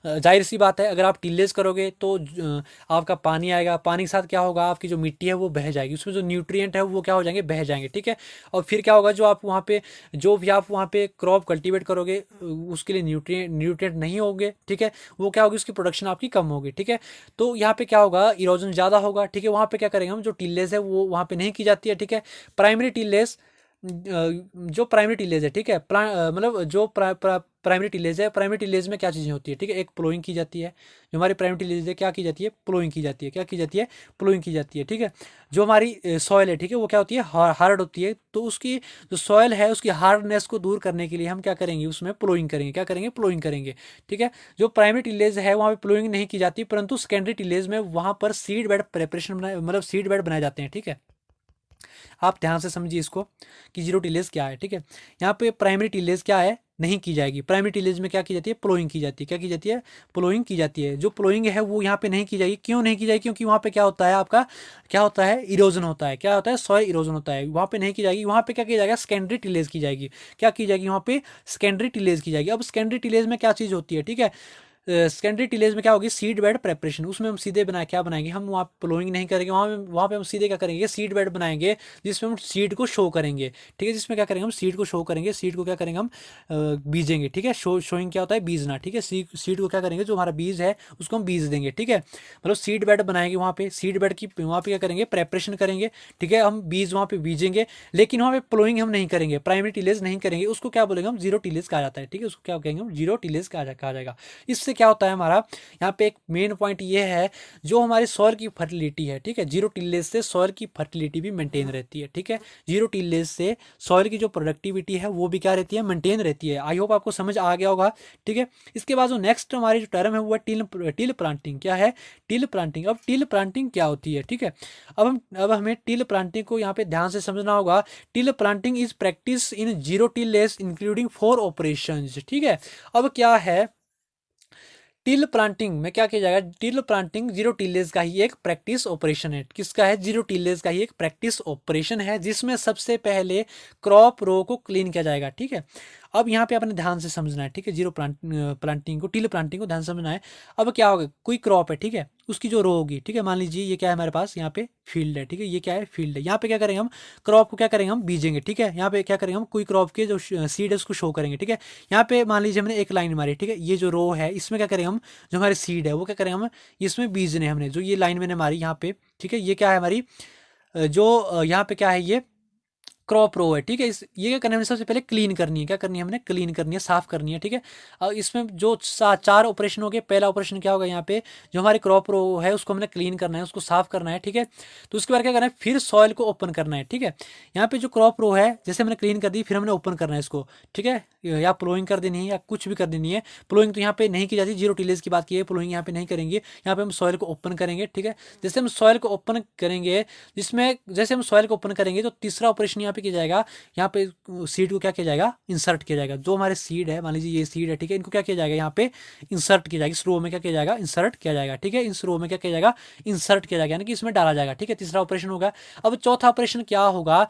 जाहिर सी बात है, अगर आप टिलेज करोगे तो आपका पानी आएगा, पानी के साथ क्या होगा? आपकी जो मिट्टी है वो बह जाएगी, उसमें जो न्यूट्रिएंट है वो क्या हो जाएंगे? बह जाएंगे, ठीक है। और फिर क्या होगा? जो आप वहाँ पे जो भी आप वहाँ पे क्रॉप कल्टीवेट करोगे उसके लिए न्यूट्रिएंट नहीं होंगे, ठीक है। वो क्या होगी? उसकी प्रोडक्शन आपकी कम होगी, ठीक है। तो यहाँ पे क्या होगा? इरोजन ज़्यादा होगा, ठीक है। वहाँ पे क्या करेंगे हम? जो टिलेज है वो वहाँ पे नहीं की जाती है, ठीक है। प्राइमरी टिलेज, जो प्राइमरी टिलेज है, ठीक है, मतलब जो प्राइमरी टिलेज है, प्राइमरी टिलेज में क्या चीज़ें होती है, ठीक है। एक प्लोइंग की जाती है। जो हमारी प्राइमरी टिलेज है क्या की जाती है? प्लोइंग की जाती है। क्या की जाती है? प्लोइंग की जाती है, ठीक है। जो हमारी सॉइल है, ठीक है, वो क्या होती है? हार्ड होती है। तो उसकी जो सॉइल है उसकी हार्डनेस को दूर करने के लिए हम क्या करेंगे? उसमें प्लोइंग करेंगे। क्या करेंगे? प्लोइंग करेंगे, ठीक है। जो प्राइमरी टिलेज है वहाँ पे प्लोइंग नहीं की जाती, परंतु सेकेंडरी टिलेज में वहाँ पर सीड बेड प्रेपरेशन मतलब सीड बेड बनाए जाते हैं, ठीक है। आप ध्यान से समझिए इसको कि जीरो टिलेज क्या है, ठीक है। यहाँ पे प्राइमरी टिलेज क्या है? नहीं की जाएगी। प्राइमरी टिलेज में क्या की जाती है? प्लोइंग की जाती है। क्या की जाती है? प्लोइंग की जाती है। जो प्लोइंग है वो यहाँ पे नहीं की जाएगी। क्यों नहीं की जाएगी? क्योंकि वहाँ पे क्या होता है? आपका क्या होता है? इरोजन होता है। क्या होता है? सॉइल इरोजन होता है। वहाँ पे नहीं की जाएगी। वहाँ पे क्या किया जाएगा? सेकेंडरी टिलेज की जाएगी। क्या की जाएगी? वहाँ पे सेकेंडरी टिलेज की जाएगी। अब सेकेंडरी टिलेज में क्या चीज़ होती है, ठीक है। सेकेंडरी टिलेज में क्या होगी? Seed bed preparation. उसमें हम सीधे क्या बनाएंगे हम? वहाँ प्लोइंग नहीं करेंगे, वहाँ पे हम सीधे क्या करेंगे? सीड बेड बनाएंगे, जिसमें हम सीड को शो करेंगे, ठीक है। जिसमें क्या करेंगे हम? सीड को शो करेंगे। सीड को क्या करेंगे हम? बीजेंगे, ठीक है। शोइंग क्या होता है? बीजना, ठीक है। सीड को क्या करेंगे? जो हमारा बीज है उसको हम बीज देंगे, ठीक है। मतलब सीड बेड बनाएंगे, वहाँ पे सीड बेड की वहाँ पे क्या करेंगे? प्रेपरेशन करेंगे, ठीक है। हम बीज वहाँ पे बीजेंगे, लेकिन वहाँ पे प्लोइंग हम नहीं करेंगे, प्राइमरी टिलेज नहीं करेंगे। उसको क्या बोलेंगे हम? जीरो टिलेज कहा जाता है, ठीक है। उसको क्या कहेंगे हम? जीरो टिलेज कहा जाएगा। इससे क्या होता है हमारा? यहाँ पे एक मेन पॉइंट ये है, जो हमारी सॉइल की फर्टिलिटी है, ठीक है, जीरो टिलेज से सॉइल की फर्टिलिटी भी मेंटेन रहती है, ठीक है। जीरो टिलेज से सॉइल की जो प्रोडक्टिविटी है वो भी क्या रहती है? मेंटेन रहती है। आई होप आपको समझ आ गया होगा, ठीक है। इसके बाद जो नेक्स्ट हमारी जो टर्म है वो है टिल प्लांटिंग। क्या है? Till planting. अब टिल प्लांटिंग क्या होती है, ठीक है। अब हमें टिल प्लांटिंग को यहाँ पे ध्यान से समझना होगा। Till planting is practice in zero tillage including 4 operations, ठीक है। अब क्या है? टिल प्लांटिंग में क्या किया जाएगा? टिल प्लांटिंग जीरो टिलेज का ही एक प्रैक्टिस ऑपरेशन है। किसका है? जीरो टिलेज का ही एक प्रैक्टिस ऑपरेशन है, जिसमें सबसे पहले क्रॉप रो को क्लीन किया जाएगा, ठीक है। अब यहाँ पे अपने ध्यान से समझना है, ठीक है, जीरो प्लांटिंग को, टिल प्लांटिंग को ध्यान से समझना है। अब क्या होगा, कोई क्रॉप है, ठीक है, उसकी जो रो होगी, ठीक है, मान लीजिए ये क्या है हमारे पास, यहाँ पे फील्ड है, ठीक है, ये क्या है, फील्ड है। यहाँ पे क्या करेंगे हम, क्रॉप को क्या करेंगे हम, बीजेंगे, ठीक है। यहाँ पे क्या करेंगे हम, कोई क्रॉप के जो सीड है उसको शो करेंगे, ठीक है। यहाँ पे मान लीजिए हमने एक लाइन मारी, ठीक है, ये जो रो है इसमें क्या करेंगे हम, जो हमारे सीड है वो क्या करेंगे हम, इसमें बीजने हमने, जो ये लाइन मैंने मारी यहाँ पे, ठीक है, ये क्या है हमारी जो यहाँ पे क्या है, ये क्रॉप रो है, ठीक है। इस ये क्या करना है, हमने सबसे पहले क्लीन करनी है, क्या करनी है हमने, क्लीन करनी है, साफ करनी है, ठीक है। और इसमें जो चार ऑपरेशन हो गए, पहला ऑपरेशन क्या होगा, यहाँ पे जो हमारी क्रॉप रो है उसको हमने क्लीन करना है, उसको साफ करना है, ठीक है। तो उसके बाद क्या करना है, फिर सॉइल को ओपन करना है, ठीक है। यहाँ पे जो क्रॉप रो है जैसे हमने क्लीन कर दी, फिर हमने ओपन करना है इसको, ठीक है, या प्लोइंग कर देनी है या कुछ भी कर देनी है। प्लोइंग तो यहाँ पे नहीं की जाती, जीरो टिलेज की बात की है, प्लोइंग यहाँ पे नहीं करेंगे। यहाँ पे हम सॉइल को ओपन करेंगे, ठीक है। जैसे हम सॉइल को ओपन करेंगे, जिसमें जैसे हम सॉइल को ओपन करेंगे तो तीसरा ऑपरेशन यहाँ पे किया जाएगा, यहाँ पे सीड को क्या किया जाएगा, इंसर्ट किया जाएगा। जो हमारे सीड है, मान लीजिए ये सीड है, ठीक है, इनको क्या किया जाएगा, यहाँ पे इंसर्ट किया जाएगा, इस रो में क्या किया जाएगा, इंसर्ट किया जाएगा, ठीक है। इस रो में क्या किया जाएगा, इंसर्ट किया जाएगा, यानी कि इसमें डाला जाएगा, ठीक है। तीसरा ऑपरेशन होगा। अब चौथा ऑपरेशन क्या होगा,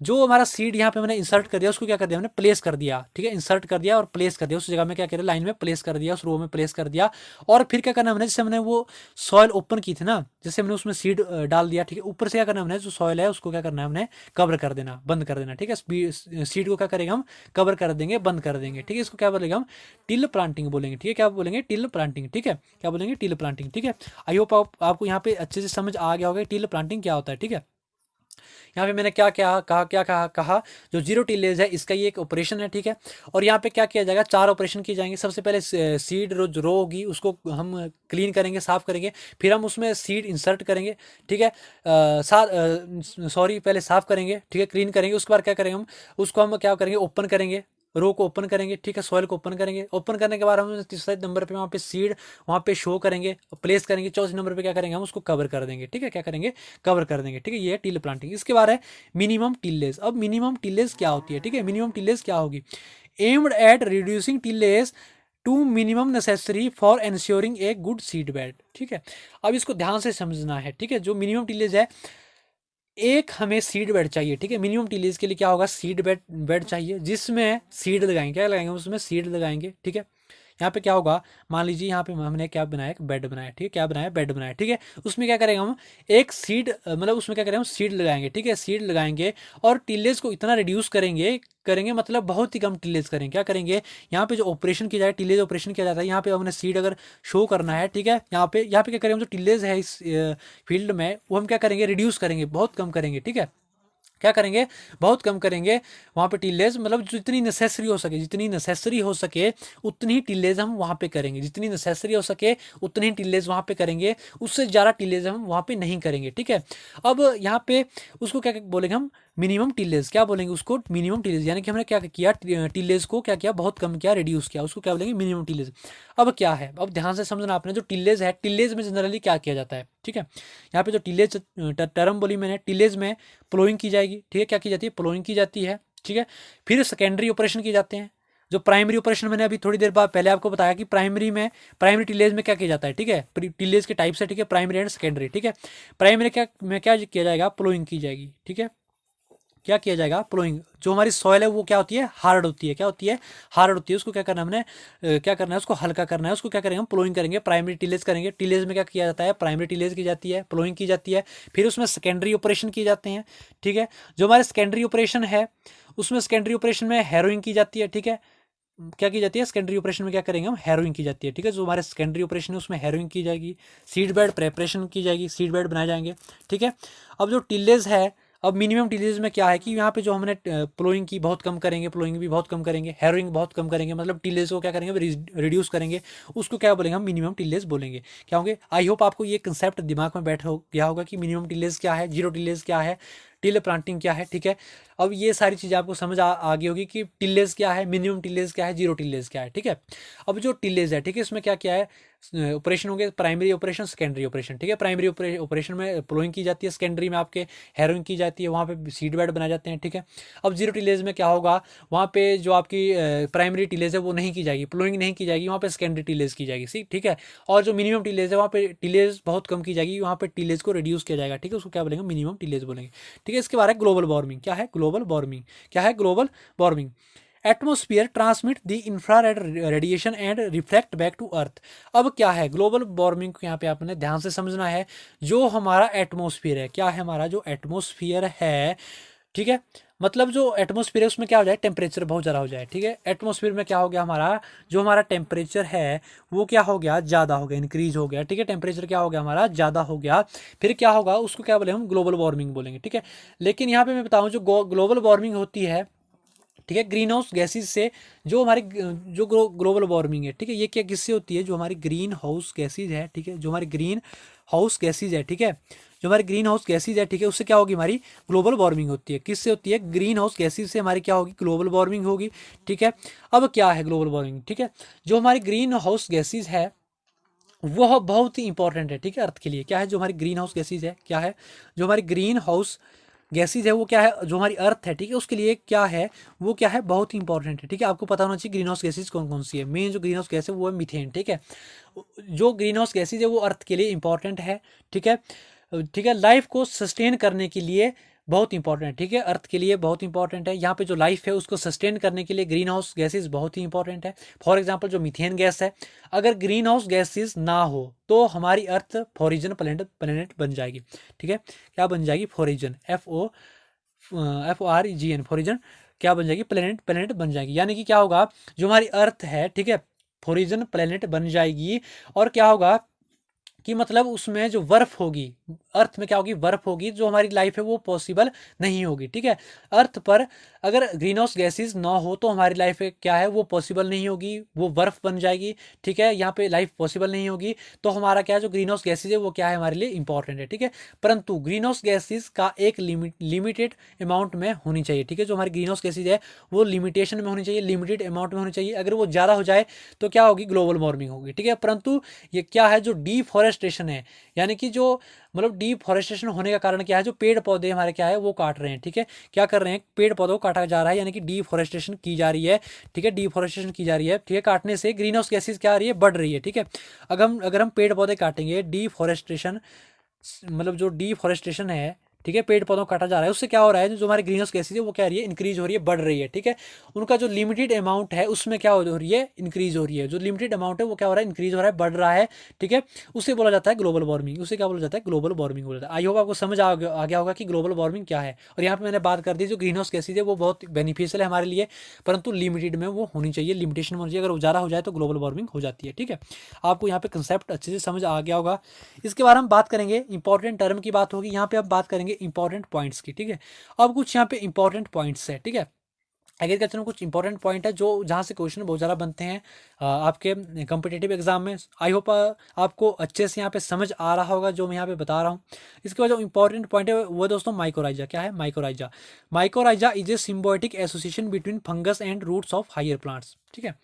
जो हमारा सीड यहाँ पे मैंने इंसर्ट कर दिया उसको क्या कर दिया, हमने प्लेस कर दिया, ठीक है, इंसर्ट कर दिया और प्लेस कर दिया, उस जगह में क्या करें, लाइन में प्लेस कर दिया, उस रो में प्लेस कर दिया। और फिर क्या करना हमने, जैसे हमने वो सॉइल ओपन की थी ना, जैसे हमने उसमें सीड डाल दिया, ठीक है, ऊपर से क्या करना हमने, जो सॉइल है उसको क्या करना है हमने, कवर कर देना, बंद कर देना, ठीक है। सीड को क्या करेंगे हम, कवर कर देंगे, बंद कर देंगे, ठीक है। इसको क्या बोलेंगे हम, टिल प्लांटिंग बोलेंगे, ठीक है। क्या बोलेंगे, टिल प्लांटिंग, ठीक है, क्या बोलेंगे, टिल प्लांटिंग, ठीक है। आई होप आपको यहाँ पे अच्छे से समझ आ गया होगा टिल प्लांटिंग क्या होता है, ठीक है। यहाँ पे मैंने क्या कहा, जो जीरो टिलेज है इसका ये एक ऑपरेशन है, ठीक है। और यहाँ पे क्या किया जाएगा, चार ऑपरेशन किए जाएंगे। सबसे पहले सीड रो होगी उसको हम क्लीन करेंगे, साफ करेंगे, फिर हम उसमें सीड इंसर्ट करेंगे, ठीक है। सॉरी, पहले साफ करेंगे, ठीक है, क्लीन करेंगे। उसके बाद क्या करेंगे हम, उसको हम क्या करेंगे, ओपन करेंगे, रो को ओपन करेंगे, ठीक है, सॉइल को ओपन करेंगे। ओपन करने के बाद हम तीसरे नंबर पे वहाँ पे सीड वहाँ पे शो करेंगे, प्लेस करेंगे। चौथे नंबर पे क्या करेंगे, हम उसको कवर कर देंगे, ठीक है, क्या करेंगे, कवर कर देंगे, ठीक है। ये है टिल प्लांटिंग। इसके बाद है मिनिमम टिलेज। अब मिनिमम टिलेज क्या होती है, ठीक है, मिनिमम टिलेज क्या होगी, aimed at reducing tillage to minimum necessary for ensuring a good seed bed, ठीक है। अब इसको ध्यान से समझना है, ठीक है। जो मिनिमम टिलेज है, एक हमें सीड बेड चाहिए, ठीक है। मिनिमम टिलेज के लिए क्या होगा, सीड बेड चाहिए, जिसमें सीड लगाएंगे, क्या लगाएंगे, उसमें सीड लगाएंगे, ठीक है। यहाँ पे क्या होगा, मान लीजिए यहाँ पे हमने क्या बनाया, एक बेड बनाया, ठीक है, क्या बनाया, बेड बनाया, ठीक है। उसमें क्या करेंगे हम, एक सीड मतलब उसमें क्या करेंगे हम, सीड लगाएंगे, ठीक है, सीड लगाएंगे और टिलेज को इतना रिड्यूस करेंगे करेंगे मतलब बहुत ही कम टिलेज करेंगे। क्या करेंगे, यहाँ पे जो ऑपरेशन किया जाए, टिलेज ऑपरेशन किया जाता है, यहाँ पे हमने सीड अगर शो करना है, ठीक है, यहाँ पे क्या करेंगे हम, जो टिलेज है इस फील्ड में वो हम क्या करेंगे, रिड्यूस करेंगे, बहुत कम करेंगे, ठीक है। क्या करेंगे, बहुत कम करेंगे। वहाँ पे टिलेज मतलब जितनी नेसेसरी हो सके, जितनी नेसेसरी हो सके उतनी ही टिलेज हम वहाँ पे करेंगे, जितनी नेसेसरी हो सके उतनी ही टिलेज वहाँ पे करेंगे, उससे ज़्यादा टिलेज हम वहाँ पे नहीं करेंगे, ठीक है। अब यहाँ पे उसको क्या बोलेंगे हम, मिनिमम टिलेज, क्या बोलेंगे उसको, मिनिमम टिलेज, यानी कि हमने क्या किया, टिलेज को क्या किया, बहुत कम किया, रिड्यूस किया, उसको क्या बोलेंगे, मिनिमम टिलेज। अब क्या है, अब ध्यान से समझना आपने, जो टिलेज है, टिलेज में जनरली क्या किया जाता है, ठीक है। यहाँ पे जो टिलेज टर्म बोली मैंने, टिलेज में प्लोइंग की जाएगी, ठीक है, क्या की जाती है, प्लोइंग की जाती है, ठीक है। फिर सेकेंडरी ऑपरेशन किए जाते हैं। जो प्राइमरी ऑपरेशन मैंने अभी थोड़ी देर बाद पहले आपको बताया कि प्राइमरी टिलेज में क्या किया जाता है, ठीक है, टिलेज के टाइप से, ठीक है, प्राइमरी एंड सेकेंडरी, ठीक है। प्राइमरी क्या किया जाएगा, प्लोइंग की जाएगी, ठीक है, क्या किया जाएगा, प्लोइंग। जो हमारी सॉइल है वो क्या होती है, हार्ड होती है, क्या होती है, हार्ड होती है। उसको क्या करना है हमने, क्या करना है, उसको हल्का करना है, उसको क्या करेंगे हम, प्लोइंग करेंगे, प्राइमरी टिलेज करेंगे। टिलेज में क्या किया जाता है, प्राइमरी टिलेज की जाती है, प्लोइंग की जाती है। फिर उसमें सेकेंडरी ऑपरेशन किए जाते हैं, ठीक है। जो हमारे सेकेंडरी ऑपरेशन है उसमें सेकेंडरी ऑपरेशन में हैरोइंग की जाती है, ठीक है। क्या की जाती है, सेकेंडरी ऑपरेशन में क्या करेंगे हम, हैरोइंग की जाती है, ठीक है। जो हमारे सेकेंडरी ऑपरेशन है उसमें हैरोइंग की जाएगी, सीड बेड प्रेपरेशन की जाएगी, सीड बेड बनाए जाएंगे, ठीक है। अब जो टिलेज है, अब मिनिमम टिलेज में क्या है कि यहाँ पे जो हमने प्लोइंग की बहुत कम करेंगे, प्लोइंग भी बहुत कम करेंगे, हैरोइंग बहुत कम करेंगे, मतलब टिलेज को क्या करेंगे, रिड्यूस करेंगे, उसको क्या बोलेंगे हम, मिनिमम टिलेज बोलेंगे। क्या होंगे, आई होप आपको ये कंसेप्ट दिमाग में बैठ हो गया होगा कि मिनिमम टिलेज क्या है, जीरो टिलेज क्या है, टिल प्लांटिंग क्या है, ठीक है। अब ये सारी चीज़ें आपको समझ आ गई होगी कि टिलेज क्या है, मिनिमम टिलेज क्या है, जीरो टिलेज क्या है, ठीक है। अब जो टिलेज है, ठीक है, इसमें क्या क्या है, ऑपरेशन होंगे, प्राइमरी ऑपरेशन, सेकेंडरी ऑपरेशन, ठीक है। प्राइमरी ऑपरेशन में प्लोइंग की जाती है, सेकेंडरी में आपके हैरोइंग की जाती है, वहाँ पे सीड बेड बनाए जाते हैं, ठीक है। अब जीरो टिलेज में क्या होगा, वहाँ पे जो आपकी प्राइमरी टिलेज है वो नहीं की जाएगी, प्लोइंग नहीं की जाएगी, वहाँ पे सेकेंडरी टिलेज की जाएगी, ठीक है। और जो मिनिमम टिलेज है वहाँ पे टिलेज बहुत कम की जाएगी, वहाँ पे टिलेज को रिड्यूस किया जाएगा, ठीक है, उसको क्या बोलेंगे, मिनिमम टिलेज बोलेंगे, ठीक है। इसके बारे में ग्लोबल वार्मिंग क्या है, ग्लोबल वार्मिंग क्या है, global warming atmosphere transmit the infrared radiation and reflect back to earth. अब क्या है ग्लोबल वार्मिंग को यहाँ पे आपने ध्यान से समझना है। जो हमारा एटमोस्फियर है, क्या है हमारा जो एटमोस्फियर है, ठीक है, मतलब जो एटमोस्फियर है उसमें क्या हो जाए, टेम्परेचर बहुत ज़्यादा हो जाए, ठीक है। एटमोस्फियर में क्या हो गया हमारा, जो हमारा टेम्परेचर है वो क्या हो गया, ज़्यादा हो गया, इंक्रीज हो गया, ठीक है। टेम्परेचर क्या हो गया हमारा, ज़्यादा हो गया, फिर क्या होगा, उसको क्या बोले हम, ग्लोबल वार्मिंग बोलेंगे, ठीक है। लेकिन यहाँ पे मैं बताऊँ जो ग्लोबल वार्मिंग होती है, ठीक है, ग्रीन हाउस गैसेज से, जो हमारी जो ग्लोबल वार्मिंग है, ठीक है, ये क्या किससे होती है, जो हमारी ग्रीन हाउस गैसेज है, ठीक है, जो हमारी ग्रीन हाउस गैसेज है, ठीक है, जो हमारी ग्रीन हाउस गैसेज है, ठीक है, उससे क्या होगी, हमारी ग्लोबल वार्मिंग होती है। किससे होती है, ग्रीन हाउस गैसेज से हमारी क्या होगी, ग्लोबल वार्मिंग होगी, ठीक है। अब क्या है ग्लोबल वार्मिंग, ठीक है, जो हमारी ग्रीन हाउस गैसेज है वह बहुत ही इंपॉर्टेंट है, ठीक है, अर्थ के लिए। क्या है जो हमारी ग्रीन हाउस गैसेज है, क्या है जो हमारी ग्रीन हाउस गैसेज है, वो क्या है, जो हमारी अर्थ है, ठीक है, उसके लिए क्या है, वो क्या है, बहुत ही इंपॉर्टेंट है, ठीक है। आपको पता होना चाहिए ग्रीन हाउस गैसेज कौन कौन सी है। मेन जो ग्रीन हाउस गैस है वो है मीथेन, ठीक है। जो ग्रीन हाउस गैसेज है वो अर्थ के लिए इंपॉर्टेंट है, ठीक है, ठीक है। लाइफ को सस्टेन करने के लिए बहुत इंपॉर्टेंट है, ठीक है, अर्थ के लिए बहुत इंपॉर्टेंट है। यहाँ पे जो लाइफ है उसको सस्टेन करने के लिए ग्रीन हाउस गैसेज बहुत ही इंपॉर्टेंट है। फॉर एग्जांपल जो मीथेन गैस है, अगर ग्रीन हाउस गैसेज ना हो तो हमारी अर्थ फॉरिजन प्लेनेट बन जाएगी, ठीक है। क्या बन जाएगी, फॉरिजन, FORIGN, फॉरिजन क्या बन जाएगी, प्लेनेट बन जाएगी। यानी कि क्या होगा, जो हमारी अर्थ है, ठीक है, फॉरिजन प्लेनेट बन जाएगी। और क्या होगा कि मतलब उसमें जो बर्फ होगी, अर्थ में क्या होगी, बर्फ होगी, जो हमारी लाइफ है वो पॉसिबल नहीं होगी, ठीक है। अर्थ पर अगर ग्रीन हाउस गैसेज ना हो तो हमारी लाइफ क्या है, वो पॉसिबल नहीं होगी, वो बर्फ बन जाएगी, ठीक है, यहाँ पे लाइफ पॉसिबल नहीं होगी। तो हमारा क्या है, जो ग्रीन हाउस गैसेज है वो क्या है, हमारे लिए इंपॉर्टेंट है, ठीक है। परंतु ग्रीन हाउस गैसेज का एक लिमिटेड अमाउंट में होनी चाहिए, ठीक है। जो हमारी ग्रीन हाउस गैसेज है वो लिमिटेशन में होनी चाहिए, लिमिटेड अमाउंट में होनी चाहिए। अगर वो ज़्यादा हो जाए तो क्या होगी, ग्लोबल वार्मिंग होगी, ठीक है। परंतु ये क्या है, जो डीफॉरेस्टेशन है, यानी कि जो मतलब डीफॉरेस्टेशन होने का कारण क्या है, जो पेड़ पौधे हमारे क्या है वो काट रहे हैं, ठीक है। क्या कर रहे हैं, पेड़ पौधों को काटा जा रहा है, यानी कि डीफॉरेस्टेशन की जा रही है, ठीक है, डीफॉरेस्टेशन की जा रही है, ठीक है। काटने से ग्रीन हाउस गैसेज क्या आ रही है, बढ़ रही है, ठीक है। अगर हम पेड़ पौधे काटेंगे, डीफॉरेस्टेशन मतलब जो डीफॉरेस्टेशन है, ठीक है, पेड़ पौधों को काटा जा रहा है, उससे क्या हो रहा है, जो हमारी ग्रीन हाउस गैसेज है वो क्या हो रही है, इंक्रीज हो रही है, बढ़ रही है, ठीक है। उनका जो लिमिटेड अमाउंट है उसमें क्या हो रही है, इंक्रीज हो रही है। जो लिमिटेड अमाउंट है वो क्या हो रहा है, इंक्रीज हो रहा है, बढ़ रहा है, ठीक है। उसे बोला जाता है ग्लोबल वार्मिंग, उसे क्या बोला जाता है, ग्लोबल वार्मिंग बोला जाता है। आई होप आपको समझ आ गया होगा कि ग्लोबल वार्मिंग क्या है। और यहाँ पे मैंने बात कर दी, जो ग्रीन हाउस गैसेज है वो बहुत बेनिफिशियल है हमारे लिए, परंतु लिमिटेड में वो होनी चाहिए, लिमिटेशन में होनी चाहिए। अगर वो ज़्यादा हो जाए तो ग्लोबल वार्मिंग हो जाती है, ठीक है। आपको यहाँ पे कंसेप्ट अच्छे से समझ आ गया होगा। इसके बारे में बात करेंगे, इंपॉर्टेंट टर्म की बात होगी यहाँ पे, अब बात करेंगे इंपॉर्टेंट पॉइंट्स की, ठीक है। अब कुछ यहाँ पे इंपॉर्टेंट पॉइंट्स है, ठीक है। एग्रीकल्चर में कुछ इंपॉर्टेंट पॉइंट है जो जहाँ से क्वेश्चन बहुत ज़्यादा बनते हैं आपके कम्पिटेटिव एग्जाम में। आई होप आपको अच्छे से यहाँ पे समझ आ रहा होगा जो मैं यहाँ पे बता रहा हूँ। इसके बाद जो इंपॉर्टेंट पॉइंट है वो दोस्तों माइकोराइजा। क्या है mycorrhiza, mycorrhiza is a symbiotic association between fungus and roots of higher plants, ठीक है।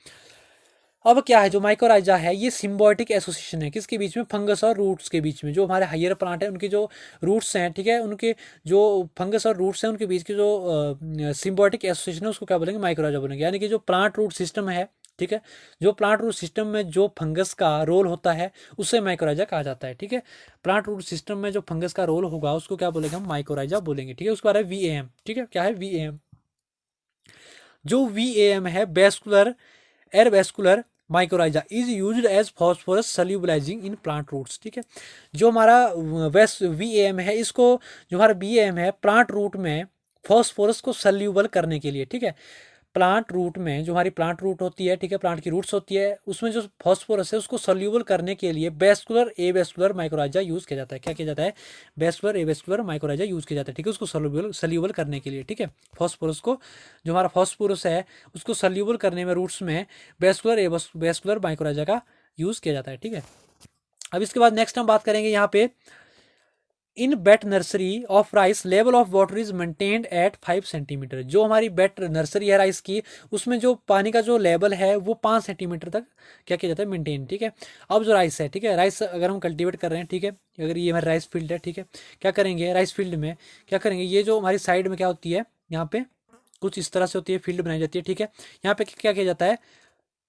अब क्या है, जो माइकोराइजा है ये सिम्बायोटिक एसोसिएशन है, किसके बीच में, फंगस और रूट्स के बीच में। जो हमारे हायर प्लांट है उनके जो रूट्स हैं, ठीक है, उनके जो फंगस और रूट्स हैं उनके बीच की जो सिम्बायोटिक एसोसिएशन है उसको क्या बोलेंगे, माइकोराइजा बोलेंगे। यानी कि जो प्लांट रूट सिस्टम है, ठीक है, जो प्लांट रूट सिस्टम में जो फंगस का रोल होता है उससे माइकोराइजा कहा जाता है, ठीक है। प्लांट रूट सिस्टम में जो फंगस का रोल होगा उसको क्या बोलेंगे, हम माइकोराइजा बोलेंगे, ठीक है। उसके बाद है VAM, ठीक है। क्या है VAM, जो VAM है vesicular air vesicular mycorrhiza is used as phosphorus solubilising in plant roots, ठीक है। जो हमारा VAM है, इसको जो हमारा VAM है प्लांट रूट में फॉस्फोरस को सल्यूबल करने के लिए, ठीक है। प्लांट रूट में जो हमारी प्लांट रूट होती है, ठीक है, प्लांट की रूट्स होती है, उसमें जो फॉस्फोरस है उसको सल्यूबल करने के लिए वेस्कुलर एवेस्कुलर माइकोराइजा यूज किया जाता है। क्या किया जाता है, वेस्कुलर एवेस्कुलर माइकोराइजा यूज किया जाता है, ठीक है, उसको सल्यूबल करने के लिए, ठीक है। फॉस्फोरस को, जो हमारा फॉस्फोरस है उसको सल्यूबल करने में रूट्स में वेस्कुलर माइकोराइजा का यूज किया जाता है, ठीक है। अब इसके बाद नेक्स्ट हम बात करेंगे यहाँ पे, in wet nursery of rice level of water is maintained at 5 centimetre. जो हमारी बेट नर्सरी है राइस की, उसमें जो पानी का जो लेवल है वो 5 सेंटीमीटर तक क्या किया जाता है, मेंटेन, ठीक है। अब जो राइस है, ठीक है, राइस अगर हम कल्टीवेट कर रहे हैं, ठीक है, अगर ये हमारी राइस फील्ड है, ठीक है, क्या करेंगे राइस फील्ड में, क्या करेंगे, ये जो हमारी साइड में क्या होती है, यहाँ पे कुछ इस तरह से होती है, फील्ड बनाई जाती है, ठीक है। यहाँ पे क्या किया जाता है,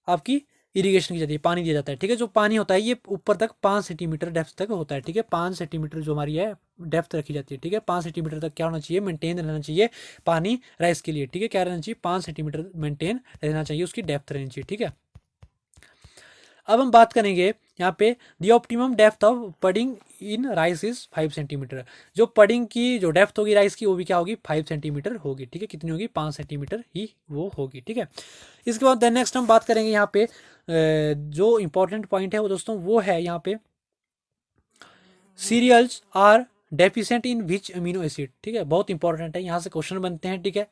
आपकी इरिगेशन की जाती है, पानी दिया जाता है, ठीक है। जो पानी होता है ये ऊपर तक 5 सेंटीमीटर डेप्थ तक होता है, ठीक है। 5 सेंटीमीटर जो हमारी है डेप्थ रखी जाती है, ठीक है। 5 सेंटीमीटर तक क्या होना चाहिए, मेंटेन रहना चाहिए पानी राइस के लिए, ठीक है। क्या रहना चाहिए, 5 सेंटीमीटर मेंटेन रहना चाहिए, उसकी डेप्थ रहनी चाहिए, ठीक है। अब हम बात करेंगे यहाँ पे दी optimum depth of pudding in rice is 5 centimetre. जो पडिंग की जो डेप्थ होगी राइस की वो भी क्या होगी, 5 सेंटीमीटर होगी, ठीक है। कितनी होगी, 5 सेंटीमीटर ही वो होगी, ठीक है। इसके बाद नेक्स्ट हम बात करेंगे यहाँ पे जो इंपॉर्टेंट पॉइंट है वो दोस्तों वो है यहाँ पे cereals are deficient in which amino acid, ठीक है। बहुत इंपॉर्टेंट है, यहाँ से क्वेश्चन बनते हैं, ठीक है।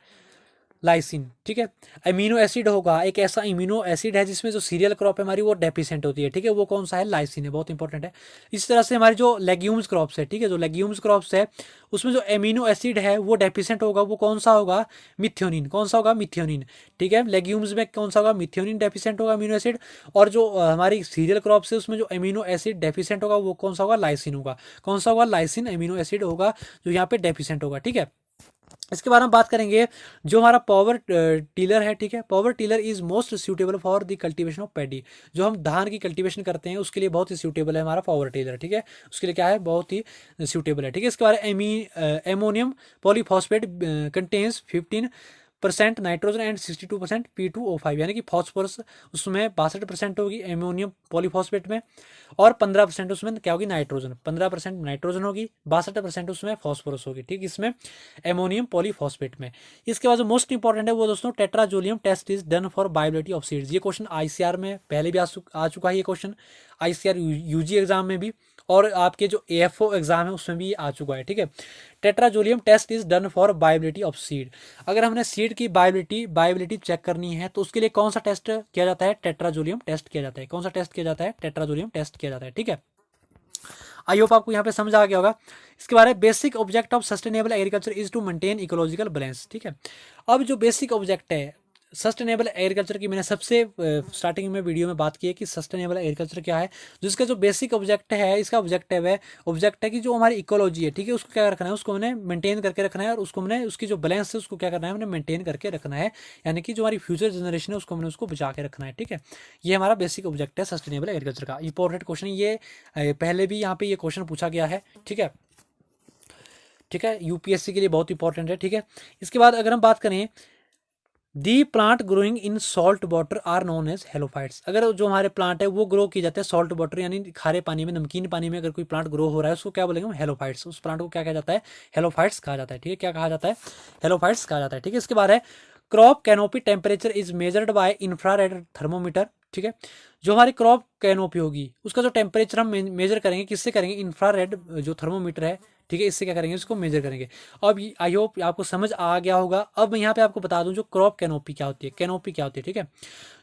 लाइसिन, ठीक है। अमीनो एसिड होगा, एक ऐसा इम्यूनो एसिड है जिसमें जो सीरियल क्रॉप है हमारी वो डेफिशिएंट होती है, ठीक है। वो कौन सा है, लाइसिन है, बहुत इंपॉर्टेंट है। इस तरह से हमारी जो लेग्यूम्स क्रॉप्स है, ठीक है, जो लेग्यूम्स क्रॉप्स है उसमें जो अमीनो एसिड है वो डेफिशिएंट होगा, वो कौन सा होगा, मिथ्योनिन। कौन सा होगा, मिथ्योनिन, ठीक है। लेग्यूम्स में कौन सा होगा, मिथ्योनिन डेफिशिएंट होगा अमीनो एसिड। और जो हमारी सीरियल क्रॉप्स है उसमें जो अमीनो एसिड डेफिशिएंट होगा वो कौन सा होगा, लाइसिन होगा। कौन सा होगा, लाइसिन अमीनो एसिड होगा जो यहाँ पे डेफिशिएंट होगा, ठीक है। इसके बारे में बात करेंगे, जो हमारा पावर टिलर है, ठीक है। Power tiller is most suitable for the cultivation of paddy. जो हम धान की कल्टीवेशन करते हैं उसके लिए बहुत ही सूटेबल है हमारा पावर टिलर, ठीक है। उसके लिए क्या है, बहुत ही सूटेबल है, ठीक है। इसके बारे में ammonium polyphosphate contains 15% nitrogen and 62% P2O5, यानी कि फॉस्फोरस उसमें 62% होगी एमोनियम पॉलीफॉस्फेट में, और 15% उसमें क्या होगी, नाइट्रोजन। 15% नाइट्रोजन होगी, 62% उसमें फॉस्फोरस होगी, ठीक, इसमें एमोनियम पॉलीफॉस्फेट में। इसके बाद जो मोस्ट इंपॉर्टेंट है वो दोस्तों tetrazolium test is done for viability of seeds. ये क्वेश्चन आईसीआर में पहले भी आ चुका है, ये क्वेश्चन आईसीआर यूजी एग्जाम में भी, और आपके जो एएफओ एग्जाम है उसमें भी आ चुका है, ठीक है। Tetrazolium test is done for viability of seed. अगर हमने सीड की बायोबिलिटी चेक करनी है तो उसके लिए कौन सा टेस्ट किया जाता है, टेट्राजोलियम टेस्ट किया जाता है। कौन सा टेस्ट किया जाता है, टेट्राजोलियम टेस्ट किया जाता है, ठीक है। आई होप आपको यहाँ पे समझ आ गया होगा। इसके बारे में basic object of sustainable agriculture is to maintain ecological balance, ठीक है। अब जो बेसिक ऑब्जेक्ट है सस्टेनेबल एग्रीकल्चर की, मैंने सबसे स्टार्टिंग में वीडियो में बात की है कि सस्टेनेबल एग्रीकल्चर क्या है। जिसका जो बेसिक ऑब्जेक्ट है, इसका ऑब्जेक्टिव है, ऑब्जेक्ट है कि जो हमारी इकोलॉजी है, ठीक है, उसको क्या रखना है, उसको हमने मेंटेन करके रखना है, और उसको हमने उसकी जो बैलेंस है उसको क्या करना है, हमने मेंटेन करके रखना है, यानी कि जो हमारी फ्यूचर जनरेशन है उसको हमने उसको बचा के रखना है, ठीक है। ये हमारा बेसिक ऑब्जेक्ट है सस्टेनेबल एग्रीकल्चर का। इंपॉर्टेंट क्वेश्चन ये पहले भी यहाँ पे ये क्वेश्चन पूछा गया है, ठीक है, ठीक है। यूपीएससी के लिए बहुत इंपॉर्टेंट है, ठीक है। इसके बाद अगर हम बात करें, the plant growing in salt water are known as halophytes. अगर जो हमारे प्लांट है वो ग्रो किए जाते हैं सॉल्ट वाटर, यानी खारे पानी में, नमकीन पानी में अगर कोई प्लांट ग्रो हो रहा है उसको क्या बोलेंगे हम, हेलोफाइट्स। उस प्लांट को क्या कहा जाता है, हेलोफाइट्स कहा जाता है, ठीक है। क्या कहा जाता है, हेलोफाइट्स कहा जाता है, ठीक है। इसके बाद है crop canopy temperature is measured by infrared thermometer, ठीक है। जो हमारी क्रॉप कैनोपी होगी उसका जो टेम्परेचर हम मेजर करेंगे, किससे करेंगे, इंफ्रारेड जो थर्मोमीटर है, ठीक है, इससे क्या करेंगे, इसको मेजर करेंगे। अब आई होप आपको समझ आ गया होगा। अब मैं यहाँ पे आपको बता दूं जो क्रॉप कैनोपी क्या होती है, कैनोपी क्या होती है, ठीक है।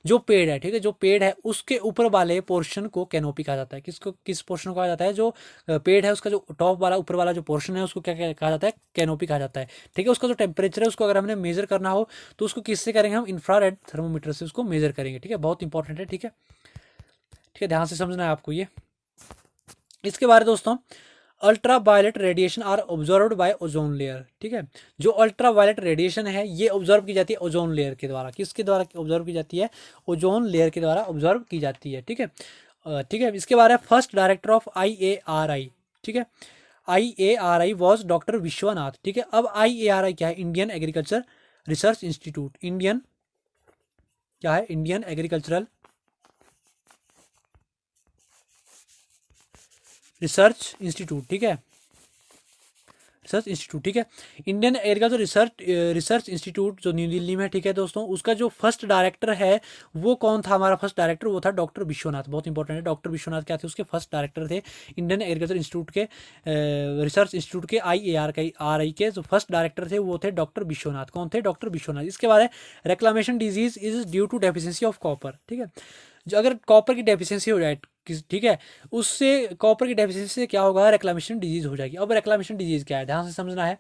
जो पेड़ है, ठीक है, जो पेड़ है उसके ऊपर वाले पोर्शन को कैनोपी कहा जाता है। किसको, किस पोर्शन को कहा जाता है, जो पेड़ है उसका जो टॉप वाला ऊपर वाला जो पोर्शन है उसको क्या कहा जाता है, कैनोपी कहा जाता है, ठीक है। उसका जो टेम्परेचर है उसको अगर हमने मेजर करना हो तो उसको किससे करेंगे, हम इंफ्रारेड थर्मोमीटर से उसको मेजर करेंगे, ठीक है। बहुत इंपॉर्टेंट है, ठीक है, ठीक है, ध्यान से समझना है आपको ये। इसके बारे दोस्तों, ultra violet radiation are observed by ozone layer, ठीक है। जो अल्ट्रा वायलेट रेडिएशन है ये ऑब्जर्व की जाती है ओजोन लेयर के द्वारा। किसके द्वारा ऑब्जर्व की जाती है, ओजोन लेयर के द्वारा ऑब्जर्व की जाती है, ठीक है, ठीक है। इसके बारे में फर्स्ट डायरेक्टर ऑफ IARI, ठीक है, IARI वॉज डॉक्टर विश्वनाथ, ठीक है। अब IARI क्या है, Indian agriculture research institute. Indian क्या है, इंडियन एग्रीकल्चरल रिसर्च इंस्टीट्यूट, ठीक है, रिसर्च इंस्टीट्यूट, ठीक है। इंडियन एग्रीकल्चर रिसर्च इंस्टीट्यूट जो न्यू दिल्ली में, ठीक है दोस्तों। उसका जो फर्स्ट डायरेक्टर है वो कौन था, हमारा फर्स्ट डायरेक्टर वो था डॉक्टर विश्वनाथ। बहुत इंपॉर्टेंट है, डॉक्टर विश्वनाथ क्या थे, उसके फर्स्ट डायरेक्टर थे। इंडियन एग्रीकल्चर इंस्टीट्यूट के रिसर्च इंस्टीट्यूट के IARI के जो फर्स्ट डायरेक्टर थे वो थे डॉक्टर विश्वनाथ। कौन थे, डॉक्टर विश्वनाथ। इसके बाद reclamation disease is due to deficiency of copper, ठीक है। जो अगर कॉपर की डेफिशिएंसी हो जाए, ठीक है, उससे कॉपर की डेफिशिएंसी से क्या होगा, रेक्लामेशन डिजीज हो जाएगी। अब रेक्लामेशन डिजीज क्या है, ध्यान से समझना है,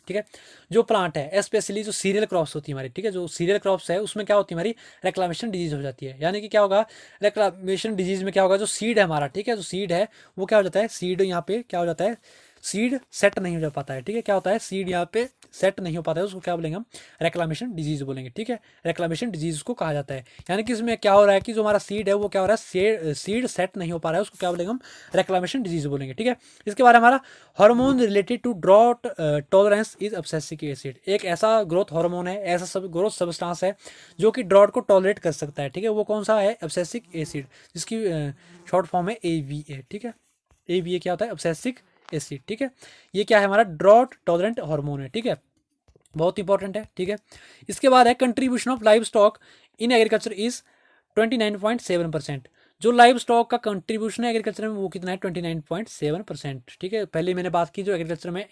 ठीक है। जो प्लांट है स्पेशली जो सीरियल क्रॉप्स होती है हमारी, ठीक है, जो सीरियल क्रॉप्स है उसमें क्या होती है हमारी, रेक्लामेशन डिजीज हो जाती है। यानी कि क्या होगा, रेक्लामेशन डिजीज में क्या होगा, जो सीड है हमारा, ठीक है, जो सीड है वो क्या हो जाता है, सीड यहाँ पे क्या हो जाता है, सीड सेट नहीं हो पाता है, ठीक है। क्या होता है, सीड यहाँ पे सेट नहीं हो पाता है, उसको क्या बोलेंगे हम, रेक्लामेशन डिजीज बोलेंगे, ठीक है। रेक्लामेशन डिजीज को कहा जाता है, यानी कि इसमें क्या हो रहा है कि जो हमारा सीड है वो क्या हो रहा है, सीड सेट नहीं हो पा रहा है, उसको क्या बोलेंगे हम, रेक्लामेशन डिजीज बोलेंगे, ठीक है। इसके बाद हमारा hormone related to drought tolerance is abscisic acid. एक ऐसा ग्रोथ हार्मोन है, ऐसा सब ग्रोथ सब्सटेंस है जो कि ड्रॉट को टॉलरेट कर सकता है, ठीक है। वो कौन सा है, एब्सिसिक एसिड, जिसकी शॉर्ट फॉर्म है AVA, ठीक है। AVA क्या होता है, एब्सिसिक एसिड, ठीक है। ये क्या है, हमारा ड्रॉट टॉलरेंट हार्मोन है, ठीक है, बहुत इंपॉर्टेंट है, ठीक है। इसके बाद है contribution of live stock in agriculture is 29.7%। जो लाइव स्टॉक का कंट्रीब्यूशन है एग्रीकल्चर में वो कितना है, 29.7%, ठीक है। पहले मैंने बात की जो एग्रीकल्चर में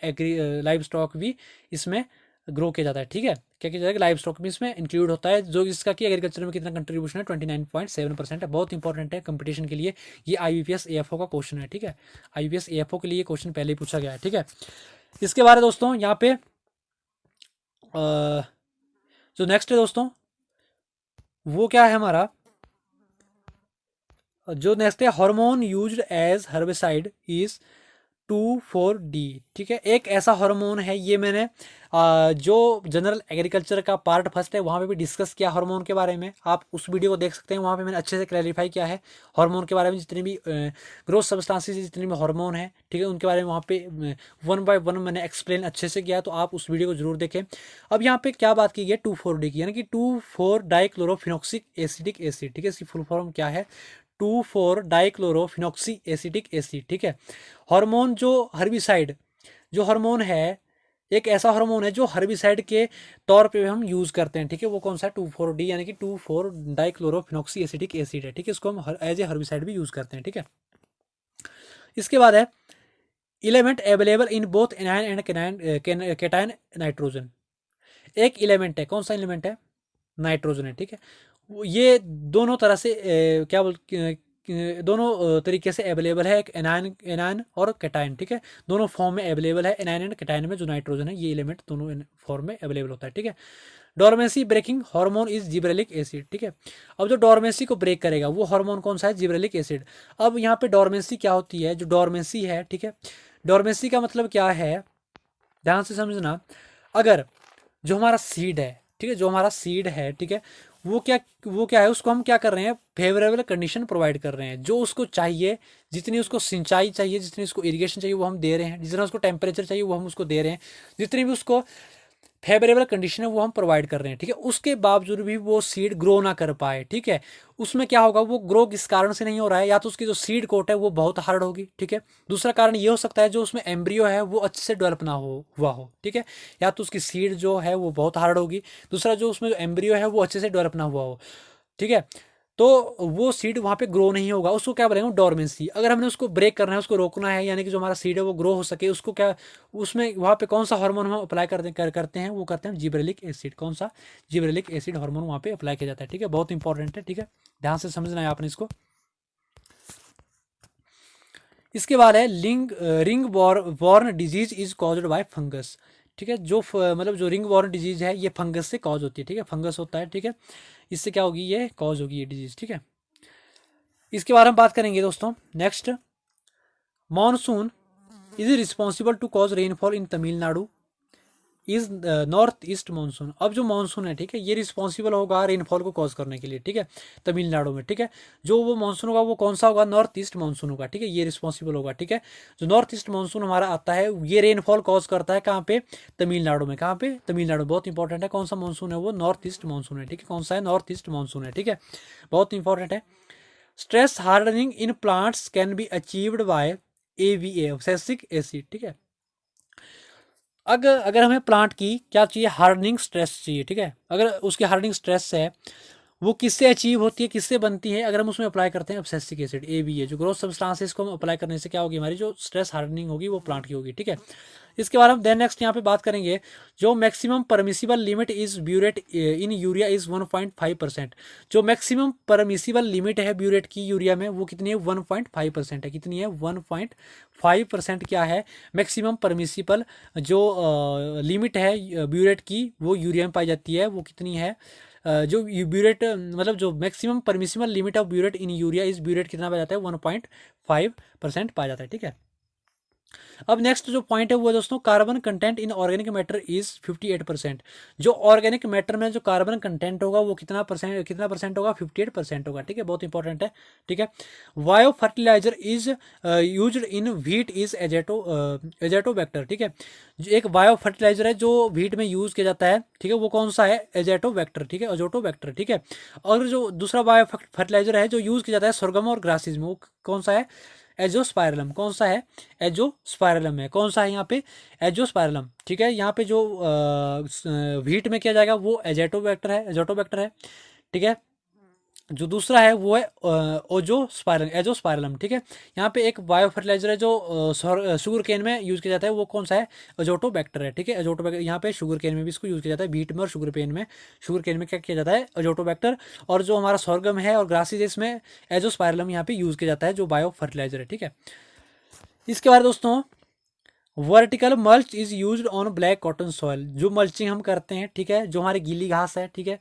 लाइव स्टॉक भी इसमें ग्रो किया जाता है, ठीक है। क्या किया जाता है, लाइव स्टॉक भी इसमें इंक्लूड होता है, जो इसका कि एग्रीकल्चर में कितना कंट्रीब्यूशन है, 29.7% है, बहुत इंपॉर्टेंट है कंपटीशन के लिए। ये IBPS AFO का क्वेश्चन है, ठीक है। IBPS AFO के लिए क्वेश्चन पहले ही पूछा गया है, ठीक है। इसके बाद दोस्तों यहाँ पे जो नेक्स्ट है दोस्तों वो क्या है हमारा, जो नेक्स्ट है hormone used as herbicide is 2,4-D, ठीक है। एक ऐसा हार्मोन है, ये मैंने जो जनरल एग्रीकल्चर का पार्ट फर्स्ट है वहाँ पे भी डिस्कस किया हार्मोन के बारे में, आप उस वीडियो को देख सकते हैं, वहाँ पे मैंने अच्छे से क्लैरिफाई किया है हार्मोन के बारे में, जितने भी ग्रोथ सब्सटेंसेस जितने भी हार्मोन है, ठीक है, उनके बारे में वहाँ पे 1 by 1 मैंने एक्सप्लेन अच्छे से किया है, तो आप उस वीडियो को जरूर देखें। अब यहाँ पे क्या बात की गई है, 2,4-D की, यानी कि 2,4-डाइक्लोरोफिनॉक्सिक एसिडिक एसिड, ठीक है। इसकी फुल फॉर्म क्या है, 2,4-डाइक्लोरोफिनॉक्सी एसिडिक एसिड, ठीक है। हार्मोन जो हर्बिसाइड जो हार्मोन है, एक ऐसा हार्मोन है जो हर्बिसाइड के तौर पे हम यूज करते हैं, ठीक है। वो कौन सा है, 2,4-D, यानी कि 2,4-डाइक्लोरोफिनॉक्सी एसिडिक एसिड है, ठीक है। इसको हम एज ए हर्बिसाइड भी यूज करते हैं, ठीक है। इसके बाद है element available in both anion and cation nitrogen. एक एलिमेंट है, कौन सा एलिमेंट है, नाइट्रोजन है, ठीक है। ये दोनों तरह से क्या बोल दोनों तरीके से अवेलेबल है, एक एनायन एनायन और कैटायन, ठीक है। दोनों फॉर्म में अवेलेबल है, एनायन एंड कैटायन में जो नाइट्रोजन है ये एलिमेंट दोनों फॉर्म में अवेलेबल होता है, ठीक है। Dormancy breaking hormone is gibberellic acid, ठीक है। अब जो डोरमेंसी को ब्रेक करेगा वो हार्मोन कौन सा है, जिब्रेलिक एसिड। अब यहाँ पे डोरमेंसी क्या होती है, जो डोरमेंसी है, ठीक है, डोरमेंसी का मतलब क्या है, ध्यान से समझना। अगर जो हमारा सीड है, ठीक है, जो हमारा सीड है, ठीक है, वो क्या है, उसको हम क्या कर रहे हैं, फेवरेबल कंडीशन प्रोवाइड कर रहे हैं, जो उसको चाहिए, जितनी उसको सिंचाई चाहिए, जितनी उसको इरिगेशन चाहिए वो हम दे रहे हैं, जितना उसको टेम्परेचर चाहिए वो हम उसको दे रहे हैं, जितनी भी उसको फेवरेबल कंडीशन है वो हम प्रोवाइड कर रहे हैं, ठीक है। उसके बावजूद भी वो सीड ग्रो ना कर पाए, ठीक है, उसमें क्या होगा, वो ग्रो किस कारण से नहीं हो रहा है, या तो उसकी जो सीड कोट है वो बहुत हार्ड होगी, ठीक है। दूसरा कारण ये हो सकता है जो उसमें एम्ब्रियो है वो अच्छे से डेवलप ना हुआ हो, ठीक है, या तो उसकी सीड जो है वो बहुत हार्ड होगी, दूसरा जो उसमें जो एम्ब्रियो है वो अच्छे से डेवलप ना हुआ हो, ठीक है, तो वो सीड वहाँ पे ग्रो नहीं होगा, उसको क्या बोलेंगे, डोरमेंसी। अगर हमने उसको ब्रेक करना है, उसको रोकना है, यानी कि जो हमारा सीड है वो ग्रो हो सके, उसको क्या, उसमें वहाँ पे कौन सा हार्मोन हम अप्लाई करते हैं, वो करते हैं जिब्रेलिक एसिड। कौन सा, जिब्रेलिक एसिड हार्मोन वहाँ पे अप्लाई किया जाता है, ठीक है, बहुत इंपॉर्टेंट है, ठीक है, ध्यान से समझना है आपने इसको। इसके बाद है ringworm disease is caused by fungus, ठीक है। जो मतलब जो रिंग वॉर्न डिजीज है ये फंगस से कॉज होती है, ठीक है, फंगस होता है, ठीक है, इससे क्या होगी, ये कॉज होगी ये डिजीज, ठीक है। इसके बारे में बात करेंगे दोस्तों। Next, monsoon is responsible to cause rainfall in Tamil Nadu is north east monsoon. अब जो मानसून है, ठीक है, ये रिस्पॉन्सिबल होगा रेनफॉल को कॉज करने के लिए, ठीक है, तमिलनाडु में, ठीक है। जो वो मानसून होगा वो कौन सा होगा, नॉर्थ ईस्ट मानसून होगा, ठीक है, ये रिस्पॉन्सिबल होगा, ठीक है। जो नॉर्थ ईस्ट मानसून हमारा आता है ये रेनफॉल कॉज करता है कहाँ पे, तमिलनाडु में। कहाँ पे, तमिलनाडु, बहुत इंपॉर्टेंट है, कौन सा मानसून है वो, नॉर्थ ईस्ट मानसून है, ठीक है, कौन सा है, नॉर्थ ईस्ट मानसून है, ठीक है, बहुत इंपॉर्टेंट है। Stress hardening in plants can be achieved by AVA, abscisic acid, ठीक है। अगर अगर हमें प्लांट की क्या चाहिए, हार्डनिंग स्ट्रेस चाहिए, ठीक है, अगर उसकी हार्डनिंग स्ट्रेस है वो किससे अचीव होती है, किससे बनती है, अगर हम उसमें अप्लाई करते हैं एब्सिसिक एसिड, AVA, जो ग्रोथ सब्सटेंसेस को हम अप्लाई करने से क्या होगी, हमारी जो स्ट्रेस हार्डनिंग होगी वो प्लांट की होगी, ठीक है। इसके बाद हम देन नेक्स्ट यहाँ पे बात करेंगे, जो maximum permissible limit is burette in urea is 1.5%। जो मैक्सिमम परमिसिबल लिमिट है ब्यूरेट की यूरिया में वो कितनी है, 1.5% है, कितनी है, 1.5% क्या है, मैक्सिमम परमिसिबल जो लिमिट है ब्यूरेट की वो यूरिया में पाई जाती है, वो कितनी है, जो ब्यूरेट मतलब जो maximum permissible limit of burette in urea is burette कितना पाया जाता है, 1.5% पाया जाता है, ठीक है। अब नेक्स्ट जो पॉइंट है वो है दोस्तों, carbon content in organic matter is 58%। जो ऑर्गेनिक मैटर में जो कार्बन कंटेंट होगा वो कितना परसेंट होगा, 58% होगा। ठीक है, बहुत इंपॉर्टेंट है। ठीक है, bio fertilizer is used in wheat is azotobacter. ठीक है, जो एक बायो फर्टिलाइजर है जो व्हीट में यूज किया जाता है, ठीक है, वो कौन सा है, एजेटोबैक्टर। ठीक है, अजोटोबैक्टर। ठीक है, और जो दूसरा बायो फर्टिलाइजर है जो यूज किया जाता है सोरगम और ग्रासेस में, वो कौन सा है, एजोस्पायरलम। कौन सा है, एजोस्पायरलम है। कौन सा है यहाँ पे, एजोस्पायरलम। ठीक है, यहाँ पे जो व्हीट में किया जाएगा वो एजोटोबैक्टर है। ठीक है, जो दूसरा है वो है एजोस्पायरलम। ठीक है, यहाँ पे एक बायो फर्टिलाइजर है जो शुगर केन में यूज किया जाता है, वो कौन सा है, अजोटोबैक्टर है। ठीक है, अजोटोबैक्टर यहाँ पे शुगर केन में भी इसको यूज किया जाता है, बीट में और शुगर केन में क्या किया जाता है, अजोटोबैक्टर। और जो हमारा सोरगम है और ग्रासीज, इसमें एजोस्पायरलम यहाँ पे यूज किया जाता है, जो बायो फर्टिलाइजर है। ठीक है, इसके बाद दोस्तों, vertical mulch is used on black cotton soil. जो मल्चिंग हम करते हैं, ठीक है, जो हमारी गीली घास है, ठीक है,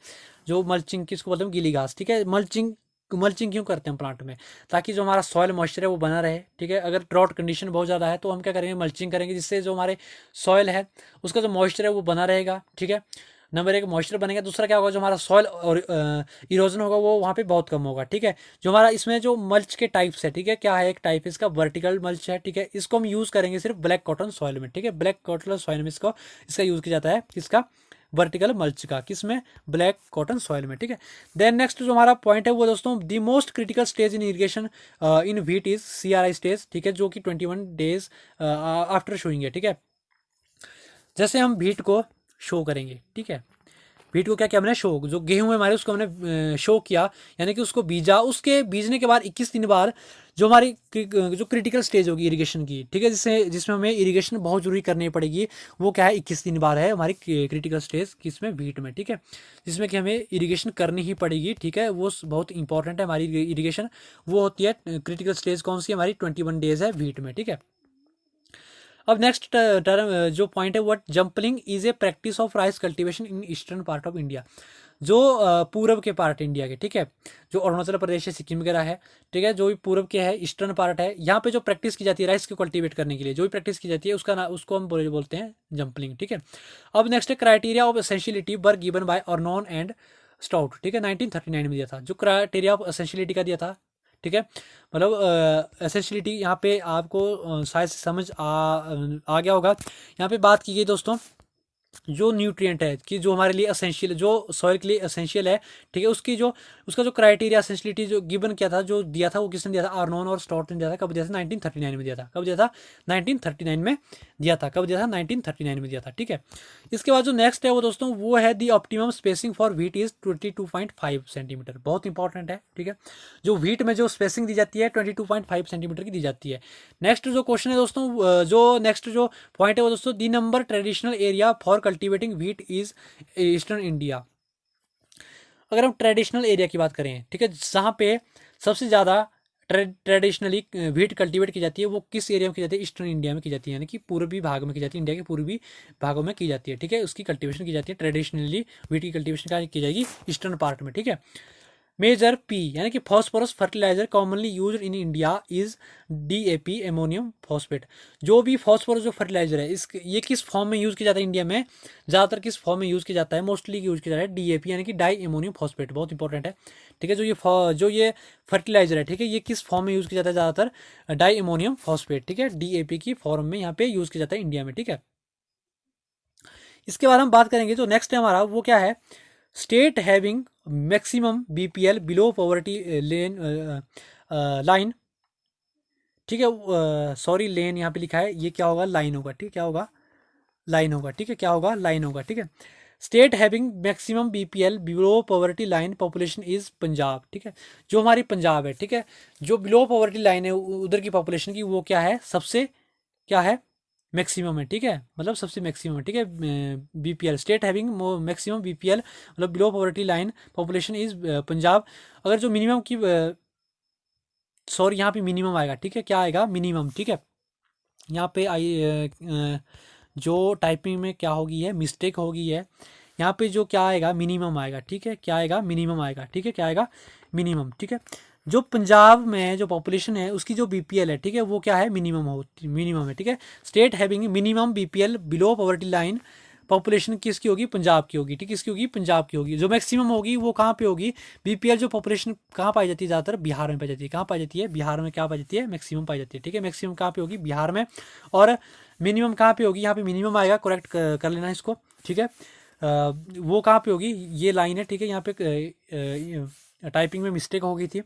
जो मल्चिंग किसको बोलते हैं, गीली घास। ठीक है, मल्चिंग मल्चिंग क्यों करते हैं प्लांट में, ताकि जो हमारा सॉइल मॉइस्चर है वो बना रहे। ठीक है, अगर ड्रॉट कंडीशन बहुत ज़्यादा है तो हम क्या करेंगे, मल्चिंग करेंगे, जिससे जो हमारे सॉइल है उसका जो मॉइस्चर है वो बना रहेगा। ठीक है, नंबर एक मॉइस्चर बनेगा, दूसरा क्या होगा, जो हमारा सॉइल और इरोजन होगा वो वहाँ पे बहुत कम होगा। ठीक है, जो हमारा इसमें जो मल्च के टाइप्स है, ठीक है, क्या है, एक टाइप इसका वर्टिकल मल्च है। ठीक है, इसको हम यूज़ करेंगे सिर्फ ब्लैक कॉटन सॉइल में। ठीक है, ब्लैक कॉटन सॉइल में इसका यूज़ किया जाता है, किसका, वर्टिकल मल्च का, किसमें, ब्लैक कॉटन सॉइल में। ठीक है, देन नेक्स्ट जो हमारा पॉइंट है वो दोस्तों, the most critical stage in irrigation in wheat is CRI stage. ठीक है, जो कि 21 डेज आफ्टर शोइंग है। ठीक है, जैसे हम व्हीट को शो करेंगे, ठीक है, व्हीट को क्या किया हमने, शो, जो गेहूं है हमारे उसको हमने शो किया, यानी कि उसको बीजा, उसके बीजने के बाद 21 दिन बाद जो हमारी जो क्रिटिकल स्टेज होगी इरिगेशन की, ठीक है, जिसमें हमें इरिगेशन बहुत जरूरी करनी पड़ेगी, वो क्या है, 21 दिन बाद है हमारी क्रिटिकल स्टेज, किसमें, व्हीट में। ठीक है, जिसमें कि हमें इरिगेशन करनी ही पड़ेगी। ठीक है, वो बहुत इंपॉर्टेंट है हमारी इरिगेशन, वो होती है क्रिटिकल स्टेज, कौन सी, हमारी 21 डेज है व्हीट में। ठीक है, अब नेक्स्ट टर्म जो पॉइंट है, व्हाट जंपलिंग is a practice of rice cultivation in eastern part of India. जो पूरब के पार्ट इंडिया के, ठीक है, जो अरुणाचल प्रदेश है, सिक्किम वगैरह है, ठीक है, जो भी पूरब के है, ईस्टर्न पार्ट है, यहाँ पे जो प्रैक्टिस की जाती है राइस को कल्टीवेट करने के लिए, जो भी प्रैक्टिस की जाती है उसको हम बोलते हैं जंपलिंग। ठीक है, अब नेक्स्ट है, criteria of essentiality were given by Arnon and stout. ठीक है, 1939 में दिया था, जो क्राइटेरिया ऑफ एसेंशियलिटी का दिया था। ठीक है, मतलब एसेंशियलिटी यहाँ पे आपको शायद से समझ आ गया होगा। यहाँ पे बात की गई दोस्तों, जो न्यूट्रिएंट है कि जो हमारे लिए असेंशियल, जो सॉइल के लिए असेंशियल है, ठीक है, उसका जो क्राइटेरिया एसेंशियलिटी जो गिवन किया था, जो दिया था, वो किसने दिया था, आर्नोन और स्टॉट ने दिया था। कब दिया था, 1939 में दिया था। कब दिया था, 1939 में दिया था। कब दिया था, 1939 में दिया था। ठीक है, इसके बाद जो नेक्स्ट है वो दोस्तों, वो है दी optimum spacing for wheat is 22.5 centimetre. बहुत इंपॉर्टेंट है। ठीक है, जो व्हीट में जो स्पेसिंग दी जाती है 22.5 सेंटीमीटर की दी जाती है। नेक्स्ट जो क्वेश्चन है दोस्तों, जो नेक्स्ट जो पॉइंट है वो दोस्तों, the number traditional area for cultivating wheat is eastern India. अगर हम ट्रेडिशनल एरिया की बात करें, ठीक है, जहाँ पे सबसे ज़्यादा ट्रेडिशनली व्हीट कल्टीवेट की जाती है, वो किस एरिया में की जाती है, ईस्टर्न इंडिया में की जाती है, यानी कि पूर्वी भाग में की जाती है, इंडिया के पूर्वी भागों में की जाती है। ठीक है, उसकी कल्टीवेशन की जाती है, ट्रेडिशनली व्हीट की कल्टीवेशन क्या की जाएगी, ईस्टर्न पार्ट में। ठीक है, मेजर पी यानी कि phosphorus fertilizer commonly use in India is DAP, ammonium phosphate. जो भी फॉस्फोरस जो फर्टिलाइजर है, ये किस फॉर्म में यूज किया जाता है इंडिया में, ज़्यादातर किस फॉर्म में यूज किया जाता है, मोस्टली यूज किया जाता है DAP यानी कि डाई एमोनियम फॉस्फेट। बहुत इंपॉर्टेंट है। ठीक है, जो ये फर्टिलाइजर है, ठीक है, ये किस फॉर्म में यूज किया जाता है, ज़्यादातर डाई एमोनियम फॉस्फेट। ठीक है, DAP की फॉर्म में यहाँ पे यूज किया जाता है इंडिया में। ठीक है, इसके बाद हम बात करेंगे, जो नेक्स्ट है हमारा वो क्या है, state having maximum BPL below poverty line. ठीक है, सॉरी लेन यहाँ पे लिखा है, ये क्या होगा, लाइन होगा। ठीक है, क्या होगा, लाइन होगा। ठीक है, क्या होगा, लाइन होगा। ठीक है, state having maximum BPL below poverty line population is Punjab. ठीक है, जो हमारी पंजाब है, ठीक है, जो बिलो पॉवर्टी लाइन है उधर की पॉपुलेशन की, वो क्या है, सबसे क्या है, मैक्सिमम है। ठीक है, मतलब सबसे मैक्सिमम है। ठीक है, BPL state having maximum BPL मतलब below poverty line population is Punjab. अगर जो मिनिमम की सॉरी यहाँ पे मिनिमम आएगा। ठीक है, क्या आएगा, मिनिमम। ठीक है, यहाँ पे जो टाइपिंग में क्या होगी है, मिस्टेक होगी है, यहाँ पे जो क्या आएगा, मिनिमम आएगा। ठीक है, क्या आएगा, मिनिमम आएगा। ठीक है, क्या आएगा, मिनिमम। ठीक है, जो पंजाब में जो पॉपुलेशन है उसकी जो बीपीएल है, ठीक है, वो क्या है, मिनिमम है, ठीक है। State having minimum BPL below poverty line, population किसकी होगी, पंजाब की होगी, ठीक, किसकी होगी, पंजाब की होगी। जो मैक्सिमम होगी वो कहाँ पे होगी, बीपीएल जो पॉपुलेशन कहाँ पाई जाती है, ज़्यादातर बिहार में पाई जाती है। कहाँ पाई जाती है, बिहार में क्या पाई जाती है, मैक्सिमम पाई जाती है, ठीक है। मैक्सिमम कहाँ पे होगी, बिहार में। और मिनिमम कहाँ पे होगी, यहाँ पे मिनिमम आएगा, करेक्ट कर लेना इसको, ठीक है। वो कहाँ पे होगी, ये लाइन है, ठीक है, यहाँ पे टाइपिंग में मिस्टेक हो गई थी।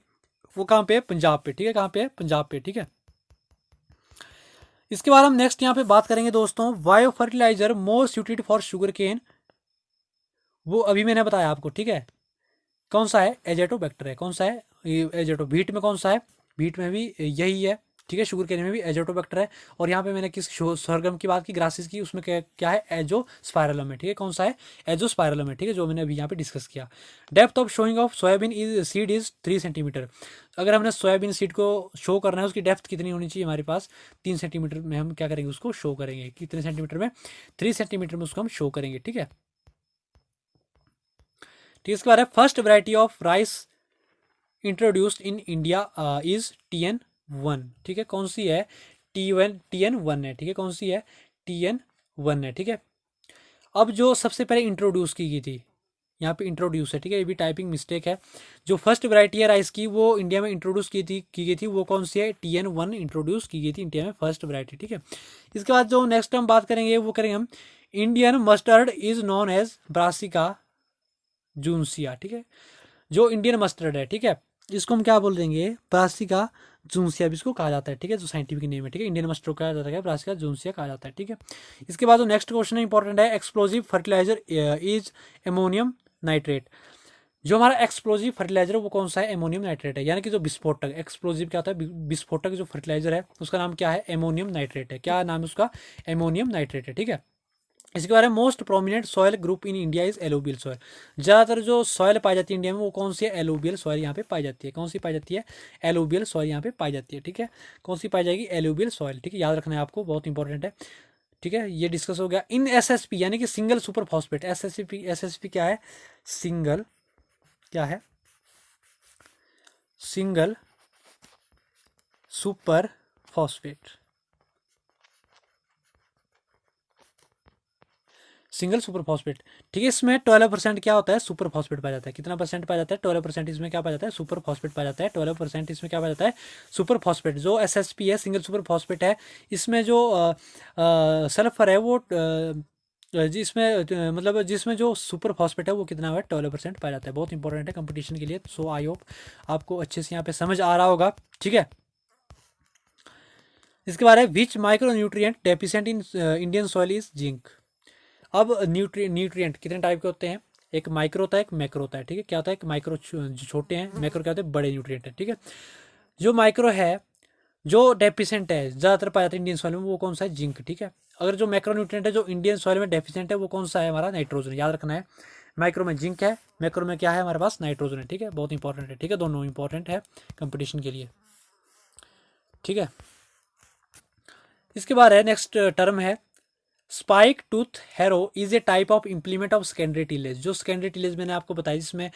वो कहाँ पे है, पंजाब पे, ठीक है, कहाँ पे है, पंजाब पे, ठीक है। इसके बाद हम नेक्स्ट यहाँ पे बात करेंगे दोस्तों, bio fertilizer more suited for sugar cane. वो अभी मैंने बताया आपको, ठीक है, कौन सा है, एजेटोबैक्टर है। कौन सा है, एजेटो। बीट में कौन सा है, बीट में भी यही है, ठीक है। शुगर केन में भी एजेटोबैक्टर है। और यहाँ पे मैंने किस सरगम की बात की, ग्रासिस की, उसमें क्या है, एजो स्पायरलम है, ठीक है। कौन सा है, एजो स्पायरलम है, ठीक है, जो मैंने अभी यहाँ पे डिस्कस किया। Depth of showing off soybean is seed is 3 centimetre. अगर हमने सोयाबीन सीड को शो करना है, उसकी डेप्थ कितनी होनी चाहिए हमारे पास, 3 सेंटीमीटर में हम क्या करेंगे, उसको शो करेंगे। कितने सेंटीमीटर में, 3 सेंटीमीटर में उसको हम शो करेंगे, ठीक है। ठीक है, इसके बाद है first variety of rice introduced in India is TN1, ठीक है। कौन सी है, TN1 है, ठीक है। कौन सी है, TN1 है, ठीक है। अब जो सबसे पहले इंट्रोड्यूस की गई थी, यहाँ पे इंट्रोड्यूस है, ठीक है, ये भी टाइपिंग मिस्टेक है। जो फर्स्ट वैरायटी है राइस की, वो इंडिया में इंट्रोड्यूस की गई थी, वो कौन सी है, TN1 इंट्रोड्यूस की गई थी इंडिया में, फर्स्ट वैरायटी, ठीक है। इसके बाद जो नेक्स्ट हम बात करेंगे, वो करेंगे हम Indian mustard is known as Brassica juncea, ठीक है। जो इंडियन मस्टर्ड है, ठीक है, इसको हम क्या बोल देंगे, ब्रासिका जूनसिया भी इसको कहा जाता है, ठीक है, जो साइंटिफिक नेम है, ठीक है। इंडियन मस्टर्ड कहा जाता है, ब्रासिका जूनसिया कहा जाता है, ठीक है। इसके बाद जो नेक्स्ट क्वेश्चन है इंपॉर्टेंट है, explosive fertilizer is ammonium nitrate. जो हमारा एक्सप्लोजिव फर्टिलाइजर वो कौन सा है, एमोनियम नाइट्रेट है। यानी कि जो विस्फोटक, एक्सप्लोजिव क्या होता है, विस्फोटक जो फर्टिलाइजर है उसका नाम क्या है, एमोनियम नाइट्रेट है। क्या नाम है उसका, एमोनियम नाइट्रेट है, ठीक है। इसके बारे में most prominent soil group in India is helobial soil. ज़्यादातर जो सॉयल पाई जाती है इंडिया में, वो कौन सी है, एलोबियल सॉयल यहाँ पे पाई जाती है। कौन सी पाई जाती है, एलोबियल सॉयल यहाँ पे पाई जाती है, ठीक है। कौन सी पाई जाएगी, एलोबियल सॉयल, ठीक है, याद रखना है आपको, बहुत इंपॉर्टेंट है, ठीक है। ये डिस्कस हो गया। इन SSP यानी कि सिंगल सुपर फॉस्फेट, एसएसपी क्या है, सिंगल, क्या है, single super phosphate, single super phosphate, ठीक है। इसमें 12% क्या होता है, सुपर फॉस्फेट पाया जाता है। कितना परसेंट पाया जाता है, 12% इसमें क्या पाया जाता है, सुपर फॉस्फेट पाया जाता है। 12% इसमें क्या पाया जाता है, सुपर फॉस्फेट। जो SSP है, सिंगल सुपर फॉस्फेट है, इसमें जो सल्फर है वो जिसमें मतलब जिसमें जो सुपर फॉस्फेट है वो कितना है, 12% पाया जाता है। बहुत इंपॉर्टेंट है कंपटीशन के लिए। सो आई होप आपको अच्छे से यहाँ पे समझ आ रहा होगा, ठीक है। इसके बारे में which micro nutrient deficient in Indian soil is zinc. अब न्यूट्रिएंट कितने टाइप के होते हैं, एक माइक्रो होता है, एक मैक्रो होता है, ठीक है। क्या होता है, एक माइक्रो जो छोटे हैं, मैक्रो क्या होते हैं, बड़े न्यूट्रिएंट है, ठीक है। जो माइक्रो है, जो डेफिशिएंट है, ज़्यादातर पाया जाता है इंडियन सॉइल में, वो कौन सा है, जिंक, ठीक है। अगर जो मैक्रो न्यूट्रिएंट है जो इंडियन सॉइल में डेफिशिएंट है, वो कौन सा है, हमारा नाइट्रोजन, याद रखना है। माइक्रो में जिंक है, मैक्रो में क्या है हमारे पास, नाइट्रोजन है, ठीक है। बहुत इंपॉर्टेंट है, ठीक है, दोनों इंपॉर्टेंट है कंपटीशन के लिए, ठीक है। इसके बाद है नेक्स्ट टर्म है spike tooth harrow is a type of implement of secondary tillage. जो सेकेंडरी टिलेज मैंने आपको बताया, जिसमें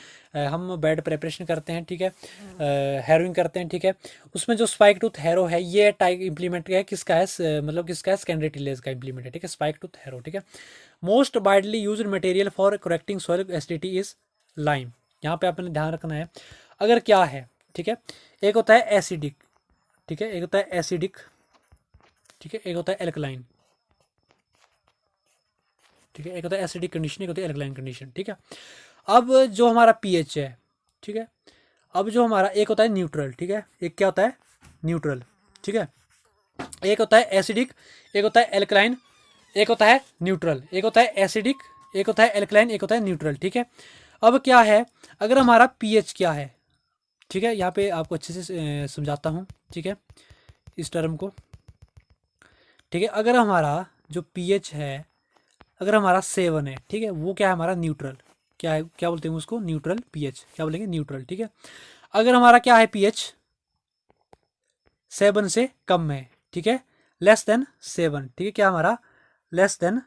हम बेड प्रेपरेशन करते हैं, ठीक है, हैरोइंग करते हैं, ठीक है। उसमें जो स्पाइक टूथ हैरो है, ये टाइप इम्प्लीमेंट है किसका है, मतलब किसका है, सेकेंडरी टिलेज का इम्प्लीमेंट है, ठीक है, स्पाइक टूथ हैरो, ठीक है। Most widely use material for correcting soil acidity is lime. यहाँ पे आपने ध्यान रखना है, अगर क्या है, ठीक है, एक होता है एसिडिक, ठीक है, एक होता है एसिडिक, ठीक है, एक होता है एल्कलाइन, ठीक है, एक होता है एसिडिक कंडीशन, एक होती है एल्कलाइन कंडीशन, ठीक है। अब जो हमारा पीएच है, ठीक है, अब जो हमारा एक होता है न्यूट्रल, ठीक है, एक क्या होता है, न्यूट्रल, ठीक है। एक होता है एसिडिक, एक होता है एल्कलाइन, एक होता है न्यूट्रल, एक होता है एसिडिक, एक होता है एल्कलाइन, एक होता है न्यूट्रल, ठीक है। अब क्या है, अगर हमारा पीएच क्या है, ठीक है, यहाँ पे आपको अच्छे से समझाता हूँ, ठीक है, इस टर्म को, ठीक है। अगर हमारा जो पीएच है, अगर हमारा 7 है, ठीक है, वो क्या है, हमारा न्यूट्रल, क्या है, क्या बोलते हैं उसको, न्यूट्रल पीएच, क्या बोलेंगे, न्यूट्रल, ठीक है। अगर हमारा क्या है, पीएच 7 से कम है, ठीक है, लेस देन 7, ठीक है, क्या हमारा लेस देन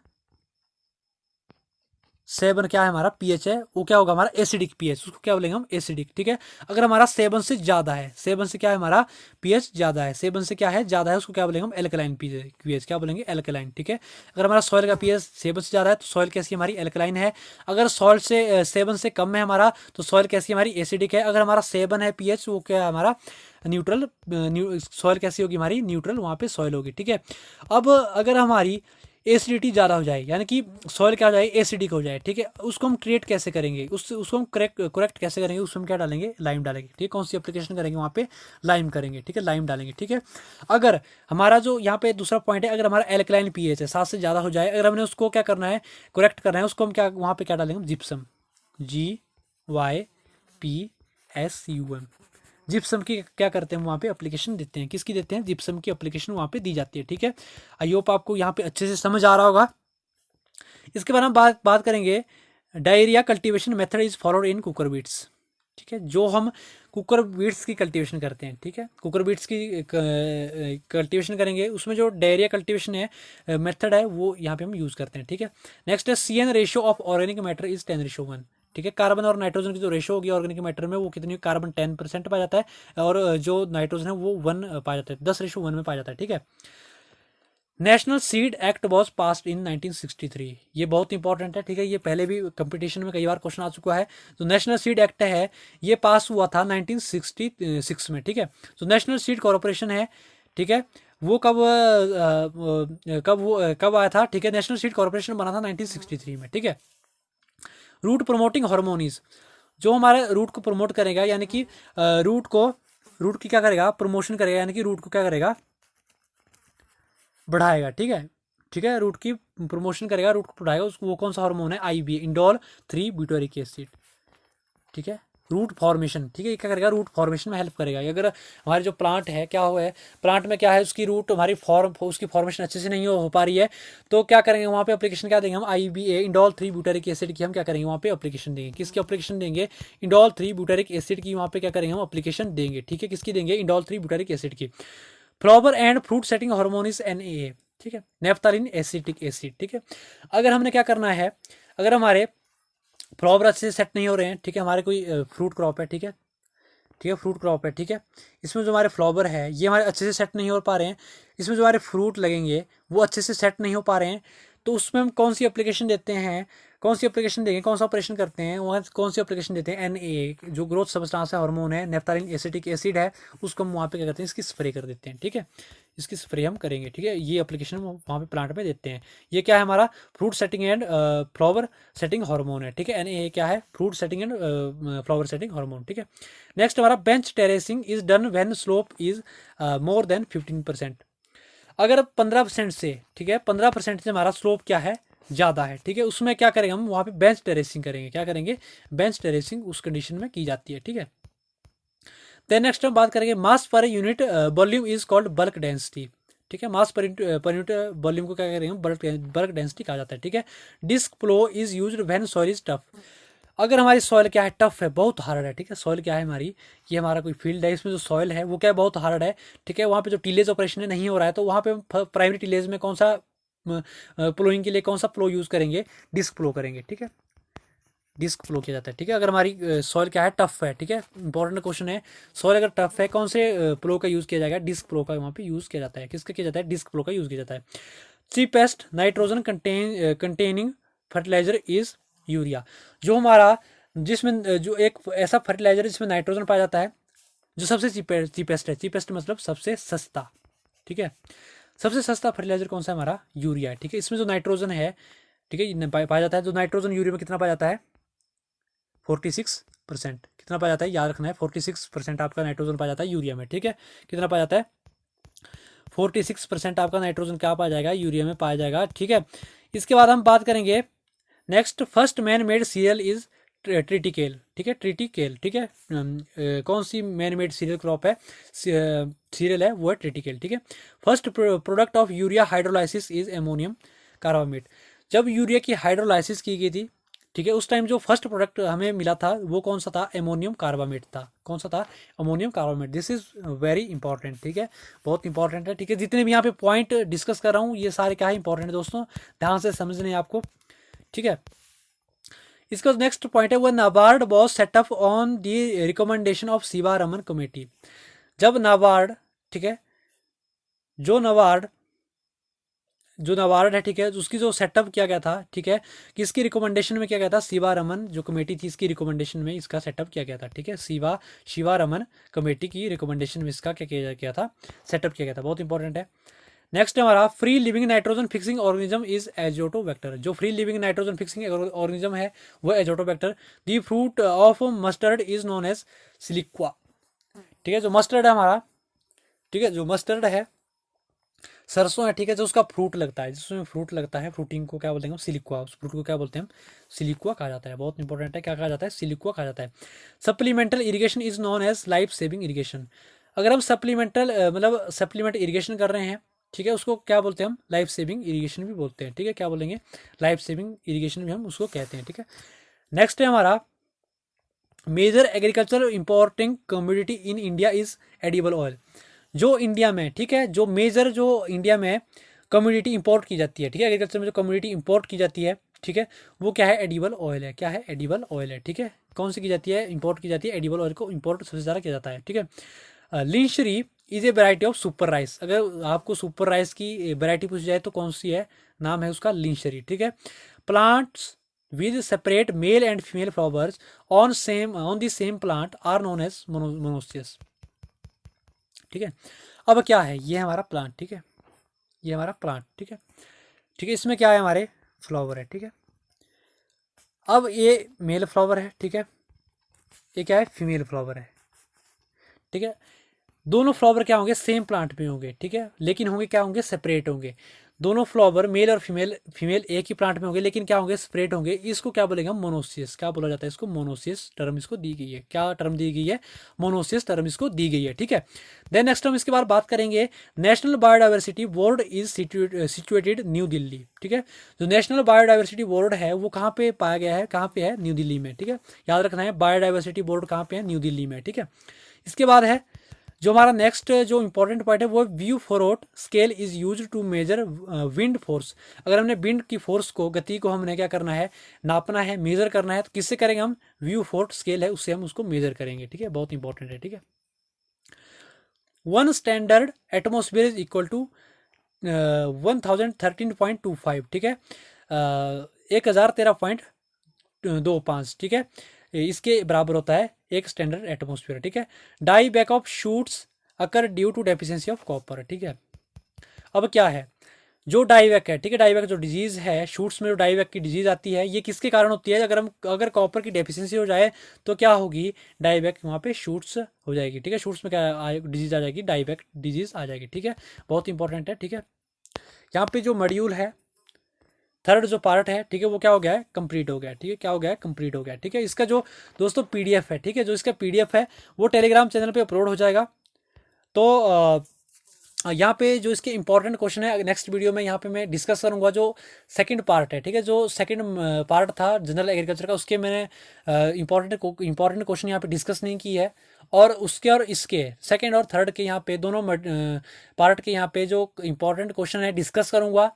7 क्या है हमारा पीएच है, वो क्या होगा हमारा एसिडिक पीएच, उसको क्या बोलेंगे हम एसिडिक, ठीक है। अगर हमारा 7 से ज़्यादा है, 7 से क्या है हमारा पीएच ज़्यादा है, 7 से क्या है ज़्यादा है, उसको क्या बोलेंगे हम एल्कलाइन पीएच, क्या बोलेंगे एल्कलाइन, ठीक है। अगर हमारा सॉइल का पीएच 7 से ज़्यादा है तो सॉइल कैसी हमारी एल्कलाइन है। अगर सॉइल से 7 से कम है हमारा तो सॉइल कैसी हमारी एसिडिक है। अगर हमारा 7 है पीएच, वो क्या है हमारा न्यूट्रल, सॉइल कैसी होगी हमारी न्यूट्रल, वहाँ पे सॉइल होगी, ठीक है। अब अगर हमारी एसिडिटी ज़्यादा हो जाए, यानी कि सॉइल क्या हो जाए एसिडिक हो जाए, ठीक है, उसको हम क्रिएट कैसे करेंगे, उसको हम करेक्ट कैसे करेंगे, उसमें हम क्या डालेंगे लाइम डालेंगे, ठीक है। कौन सी एप्लीकेशन करेंगे वहाँ पे लाइम करेंगे, ठीक है, लाइम डालेंगे, ठीक है। अगर हमारा जो यहाँ पे दूसरा पॉइंट है, अगर हमारा एल्कलाइन पीएच है 7 से ज़्यादा हो जाए, अगर हमने उसको क्या करना है करेक्ट करना है, उसको हम क्या वहाँ पे क्या डालेंगे जिप्सम, GYPSUM, जिप्सम की क्या करते हैं वहाँ पे एप्लीकेशन देते हैं, किसकी देते हैं जिप्सम की एप्लीकेशन वहाँ पे दी जाती है, ठीक है। आई होप आपको यहाँ पे अच्छे से समझ आ रहा होगा। इसके बाद हम बात करेंगे Diara cultivation method is followed in cucurbits, ठीक है। जो हम कुकर बीट्स की कल्टीवेशन करते हैं, ठीक है, कुकर बीट्स की कल्टीवेशन करेंगे, उसमें जो डायरिया कल्टीवेशन है मेथड है वो यहाँ पे हम यूज़ करते हैं, ठीक है। नेक्स्ट है CN ratio of organic matter is 10:1, ठीक है। कार्बन और नाइट्रोजन की जो रेशो होगी ऑर्गेनिक मैटर में वो कितनी, कार्बन 10% पाया जाता है और जो नाइट्रोजन है वो 1 पाया जाता है, 10:1 में पाया जाता है, ठीक है। National seed act was passed in 1963, ये बहुत इंपॉर्टेंट है, ठीक है, ये पहले भी कंपटीशन में कई बार क्वेश्चन आ चुका है। तो नेशनल सीड एक्ट है ये पास हुआ था 1966 में, ठीक है। तो नेशनल सीड कॉर्पोरेशन है, ठीक है, वो कब आया था, ठीक है, नेशनल सीड कॉर्पोरेशन बना था 1963 में, ठीक है। रूट प्रमोटिंग हार्मोनीज, जो हमारे रूट को प्रमोट करेगा, यानी कि रूट की क्या करेगा प्रमोशन करेगा, यानी कि रूट को क्या करेगा बढ़ाएगा, ठीक है, ठीक है, रूट की प्रमोशन करेगा, रूट को बढ़ाएगा, उसको वो कौन सा हार्मोन है IBA, इंडोल 3 ब्यूटेरिक एसिड, ठीक है। रूट फॉर्मेशन, ठीक है, ये क्या करेगा रूट फॉर्मेशन में हेल्प करेगा। अगर हमारे जो प्लांट है क्या हुआ है, प्लांट में क्या है उसकी रूट हमारी उसकी फॉर्मेशन अच्छे से नहीं हो पा रही है, तो क्या करेंगे वहाँ पे एप्लीकेशन क्या देंगे हम IBA, इंडोल 3 ब्यूटेरिक एसिड की हम क्या करेंगे वहाँ पे एप्लीकेशन देंगे, किसकी एप्लीकेशन देंगे इंडोल 3 ब्यूटेरिक एसिड की वहाँ पे क्या करेंगे हम एप्लीकेशन देंगे, ठीक है, किसकी देंगे इंडोल 3 ब्यूटेरिक एसिड की। Flower and fruit setting hormone is NAA, ठीक है, नेफ्थालिन एसिटिक एसिड, ठीक है। अगर हमने क्या करना है, अगर हमारे फ्लावर अच्छे से सेट नहीं हो रहे हैं, ठीक है, हमारे कोई फ्रूट क्रॉप है, ठीक है, ठीक है, फ्रूट क्रॉप है, ठीक है, इसमें जो हमारे फ्लावर है ये हमारे अच्छे से सेट नहीं हो पा रहे हैं, इसमें जो हमारे फ्रूट लगेंगे वो अच्छे से सेट नहीं हो पा रहे हैं, तो उसमें हम कौन सी एप्लीकेशन देते हैं, कौन सी एप्लीकेशन देंगे, कौन सा ऑपरेशन करते हैं वहाँ कौन सी एप्लीकेशन देते हैं NAA, जो ग्रोथ सब्सटेंस है हार्मोन है, नेफ्थालिन एसिटिक एसिड है, उसको हम वहाँ पे क्या करते हैं इसकी स्प्रे कर देते हैं, ठीक है, इसकी स्प्रे हम करेंगे, ठीक है, ये एप्लीकेशन वहाँ पे प्लांट में देते हैं। ये क्या है हमारा fruit setting and flower setting hormone है, ठीक है, NAA क्या है fruit setting and flower setting hormone, ठीक है। नेक्स्ट हमारा bench terracing is done when slope is more than 15%, अगर 15% से, ठीक है, 15% से हमारा स्लोप क्या है ज़्यादा है, ठीक है, उसमें क्या करेंगे हम वहाँ पे बेंच टेरेसिंग करेंगे, क्या करेंगे बेंच टेरेसिंग उस कंडीशन में की जाती है, ठीक है। देन नेक्स्ट हम बात करेंगे mass per unit volume is called bulk density, ठीक है, मास पर यूनिट वॉल्यूम को क्या करेंगे बल्क डेंसिटी कहा जाता है, ठीक है। Disc plough is used when soil is tough, अगर हमारी सॉइल क्या है टफ है बहुत हार्ड है, ठीक है, सॉइल क्या है हमारी ये हमारा कोई फील्ड है, इसमें जो सॉइल है वो क्या है बहुत हार्ड है, ठीक है, वहाँ पे जो टिलेज ऑपरेशन नहीं हो रहा है, तो वहाँ पे हम प्राइमरी टिलेज में कौन सा प्लोइंग के लिए कौन सा प्लो यूज़ करेंगे डिस्क प्लो करेंगे, ठीक है, डिस्क फ्लो किया जाता है, ठीक है। अगर हमारी सॉइल क्या है टफ है, ठीक है, इंपॉर्टेंट क्वेश्चन है, सॉइल अगर टफ है कौन से प्लो का यूज़ किया जाएगा डिस्क प्लो का वहाँ पे यूज़ किया जाता है, किसका किया जाता है डिस्क प्लो का यूज़ किया जाता है। Cheapest nitrogen containing fertilizer is urea, जो हमारा जिसमें जो एक ऐसा फर्टिलाइजर जिसमें नाइट्रोजन पाया जाता है जो सबसे चीपेस्ट है, चीपेस्ट मतलब सबसे सस्ता, ठीक है, सबसे सस्ता फर्टिलाइजर कौन सा है हमारा यूरिया है, ठीक है, इसमें जो नाइट्रोजन है, ठीक है, पाया जाता है, जो नाइट्रोजन यूरिया में कितना पाया जाता है 46%, कितना पाया जाता है याद रखना है 46% आपका नाइट्रोजन पाया जाता है यूरिया में, ठीक है, कितना पाया जाता है 46% आपका नाइट्रोजन क्या पाया जाएगा यूरिया में पाया जाएगा, ठीक है। इसके बाद हम बात करेंगे next first man made serial is triticale, ठीक है, ट्रिटिकेल, ठीक है, कौन सी मैन मेड सीरियल क्रॉप है सीरियल है वो है ट्रिटिकेल, ठीक है। First product of urea hydrolysis is ammonium carbamate, जब यूरिया की हाइड्रोलाइसिस की गई थी, ठीक है, उस टाइम जो फर्स्ट प्रोडक्ट हमें मिला था वो कौन सा था एमोनियम कार्बामेट था, कौन सा था ammonium carbamate, this is very important, ठीक है, बहुत इंपॉर्टेंट है, ठीक है, जितने भी यहाँ पे पॉइंट डिस्कस कर रहा हूँ ये सारे क्या है इंपॉर्टेंट है दोस्तों, ध्यान से समझने आपको, ठीक है। इसका नेक्स्ट पॉइंट है वो NABARD was setup on the recommendation of Sivaraman committee. जब नाबार्ड, ठीक है, जो नाबार्ड है, ठीक है, उसकी जो सेटअप किया गया था, ठीक है, किसकी रिकमेंडेशन में किया गया था, शिवारमन जो कमेटी थी इसकी रिकमेंडेशन में इसका सेटअप किया गया था, ठीक है, शिवारमन कमेटी की रिकमेंडेशन में इसका क्या किया गया था, सेटअप किया गया था, बहुत इंपॉर्टेंट है। नेक्स्ट है हमारा free living nitrogen fixing organism is Azotobacter. जो free living nitrogen fixing organism है वो Azotobacter. The fruit of mustard is known as siliqua. ठीक है, जो मस्टर्ड है हमारा, ठीक है, जो मस्टर्ड है सरसों है, ठीक है, जो उसका फ्रूट लगता है, जिसमें फ्रूट लगता है, फ्रूटिंग को क्या बोलते हैं हम, सिलिक्वा। उस फ्रूट को क्या बोलते हैं हम, सिलिक्वा कहा जाता है। बहुत इंपॉर्टेंट है, क्या कहा जाता है, सिलिक्वा कहा जाता है। Supplemental irrigation is known as life saving irrigation. अगर हम सप्लीमेंटल मतलब सप्लीमेंट इरिगेशन कर रहे हैं, ठीक है, उसको क्या बोलते हैं हम, लाइफ सेविंग इरिगेशन भी बोलते हैं। ठीक है, क्या बोलेंगे, लाइफ सेविंग इरिगेशन भी हम उसको कहते हैं। ठीक है, नेक्स्ट है हमारा major agriculture importing commodity in India is edible oil. जो इंडिया में, ठीक है, जो मेजर जो इंडिया में कम्योडिटी इंपोर्ट की जाती है, ठीक है, एग्रीकल्चर में जो कम्योडिटी इंपोर्ट की जाती है, ठीक है, वो क्या है, एडिबल ऑयल है। क्या है, एडिबल ऑयल है। ठीक है, कौन सी की जाती है, इंपोर्ट की जाती है, एडिबल ऑयल को इंपोर्ट सबसे ज़्यादा किया जाता है। ठीक है, लिंशरी is a variety of super rice. अगर आपको सुपर राइस की वेराइटी पूछी जाए तो कौन सी है, नाम है उसका लिंशरी। ठीक है, plants with separate male and female flowers on the same plant are known as monoecious। ठीक है, अब क्या है, ये हमारा प्लांट, ठीक है, ये हमारा प्लांट, ठीक है, ठीक है, इसमें क्या है, हमारे फ्लावर है। ठीक है, अब ये मेल फ्लावर है, ठीक है, ये क्या है, फीमेल फ्लावर है। ठीक है, दोनों फ्लावर क्या होंगे, सेम प्लांट में होंगे। ठीक है, लेकिन होंगे क्या, होंगे सेपरेट होंगे। दोनों फ्लावर मेल और फीमेल एक ही प्लांट में होंगे, लेकिन क्या होंगे, सेपरेट होंगे। इसको क्या बोलेंगे हम, मोनोसियस। क्या बोला जाता है इसको, मोनोसियस टर्म इसको दी गई है। क्या टर्म दी गई है, मोनोसियस टर्म इसको दी गई है। ठीक है, देन नेक्स्ट हम इसके बाद बात करेंगे national biodiversity board is situated new Delhi. ठीक है, जो नेशनल बायोडाइवर्सिटी बोर्ड है वो कहाँ पे पाया गया है, कहाँ पे है, न्यू दिल्ली में। ठीक है, याद रखना है, बायोडाइवर्सिटी बोर्ड कहाँ पे है, न्यू दिल्ली में। ठीक है, इसके बाद है जो हमारा नेक्स्ट जो इंपॉर्टेंट पॉइंट है वो Beaufort scale is use to measure wind force. अगर हमने विंड की फोर्स को, गति को हमने क्या करना है, नापना है, मेजर करना है, तो किससे करेंगे हम, व्यू फोर्ट स्केल है उससे हम उसको मेजर करेंगे। ठीक है, बहुत इंपॉर्टेंट है। ठीक है, 1 standard atmosphere is equal to 1013.25। ठीक है, 1013.25। ठीक है, इसके बराबर होता है एक स्टैंडर्ड एटमोसफियर। ठीक है, die back of shoots occur due to deficiency of copper. ठीक है, अब क्या है, जो डाईवैक है, ठीक है, डाईवैक जो डिजीज है, शूट्स में जो डाईवैक की डिजीज आती है, ये किसके कारण होती है, अगर कॉपर की डेफिशिएंसी हो जाए तो क्या होगी, डाईवैक वहाँ पे शूट्स हो जाएगी। ठीक है, शूट्स में क्या डिजीज आ जाएगी, डाईवैक डिजीज आ जाएगी। ठीक है, बहुत इंपॉर्टेंट है। ठीक है, यहाँ पे जो मॉड्यूल है, थर्ड जो पार्ट है, ठीक है, वो क्या हो गया है, कंप्लीट हो गया। ठीक है, क्या हो गया है, कंप्लीट हो गया। ठीक है, इसका जो दोस्तों पीडीएफ है, ठीक है, जो इसका पीडीएफ है वो टेलीग्राम चैनल पे अपलोड हो जाएगा। तो यहाँ पे जो इसके इंपॉर्टेंट क्वेश्चन है नेक्स्ट वीडियो में यहाँ पे मैं डिस्कस करूँगा। जो सेकंड पार्ट है, ठीक है, जो सेकंड पार्ट था जनरल एग्रीकल्चर का, उसके मैंने इंपॉर्टेंट क्वेश्चन यहाँ पे डिस्कस नहीं की है। और उसके और इसके सेकंड और थर्ड के यहाँ पे दोनों पार्ट के यहाँ पे जो इंपॉर्टेंट क्वेश्चन है डिस्कस करूँगा।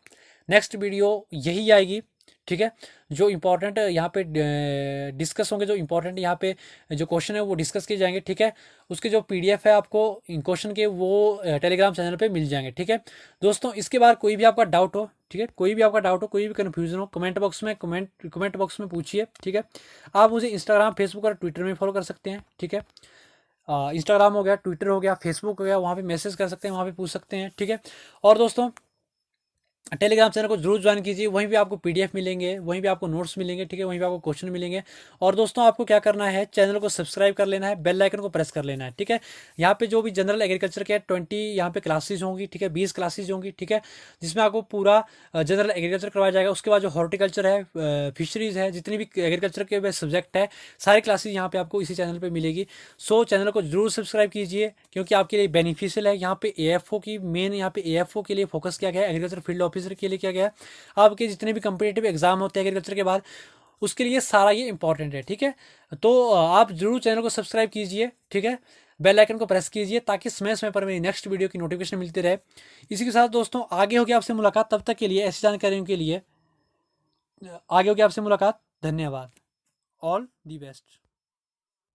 नेक्स्ट वीडियो यही आएगी। ठीक है, जो इंपॉर्टेंट यहाँ पे डिस्कस होंगे, जो इंपॉर्टेंट यहाँ पे जो क्वेश्चन है वो डिस्कस किए जाएंगे। ठीक है, उसके जो पीडीएफ है आपको इन क्वेश्चन के वो टेलीग्राम चैनल पे मिल जाएंगे। ठीक है दोस्तों, इसके बाद कोई भी आपका डाउट हो, ठीक है, कोई भी आपका डाउट हो, कोई भी कन्फ्यूजन हो, कमेंट बॉक्स में पूछिए। ठीक है, आप मुझे इंस्टाग्राम, फेसबुक और ट्विटर में फॉलो कर सकते हैं। ठीक है, इंस्टाग्राम हो गया, ट्विटर हो गया, फेसबुक हो गया, वहाँ पे मैसेज कर सकते हैं, वहाँ पे पूछ सकते हैं। ठीक है, और दोस्तों टेलीग्राम चैनल को जरूर ज्वाइन कीजिए, वहीं पे आपको पीडीएफ मिलेंगे, वहीं पे आपको नोट्स मिलेंगे। ठीक है, वहीं पे आपको क्वेश्चन मिलेंगे। और दोस्तों आपको क्या करना है, चैनल को सब्सक्राइब कर लेना है, बेल आइकन को प्रेस कर लेना है। ठीक है, यहाँ पे जो भी जनरल एग्रीकल्चर के 20 यहाँ पे क्लासेज होंगी, ठीक है, 20 क्लासेज होंगी। ठीक है, जिसमें आपको पूरा जनरल एग्रीकल्चर करवाया जाएगा। उसके बाद जो हॉर्टिकल्चर है, फिशरीज है, जितनी भी एग्रीकल्चर के सब्जेक्ट है, सारी क्लासेज यहाँ पे आपको इसी चैनल पर मिलेगी। सो चैनल को जरूर सब्सक्राइब कीजिए, क्योंकि आपके लिए बेनिफिशियल है। यहाँ पे AFO की मेन, यहाँ पे AFO के लिए फोकस किया गया है, एग्रीकल्चर फील्ड ऑफिसर के लिए किया गया है। आपके जितने भी कम्पिटिटिव एग्जाम होते हैं एग्रीकल्चर के बाद, उसके लिए सारा ये इंपॉर्टेंट है। ठीक है, तो आप जरूर चैनल को सब्सक्राइब कीजिए। ठीक है, बेल आइकन को प्रेस कीजिए, ताकि समय समय पर मेरी नेक्स्ट वीडियो की नोटिफिकेशन मिलती रहे। इसी के साथ दोस्तों आगे होगी आपसे मुलाकात, तब तक के लिए ऐसी जानकारियों के लिए आगे होगी आपसे मुलाकात। धन्यवाद। All the best.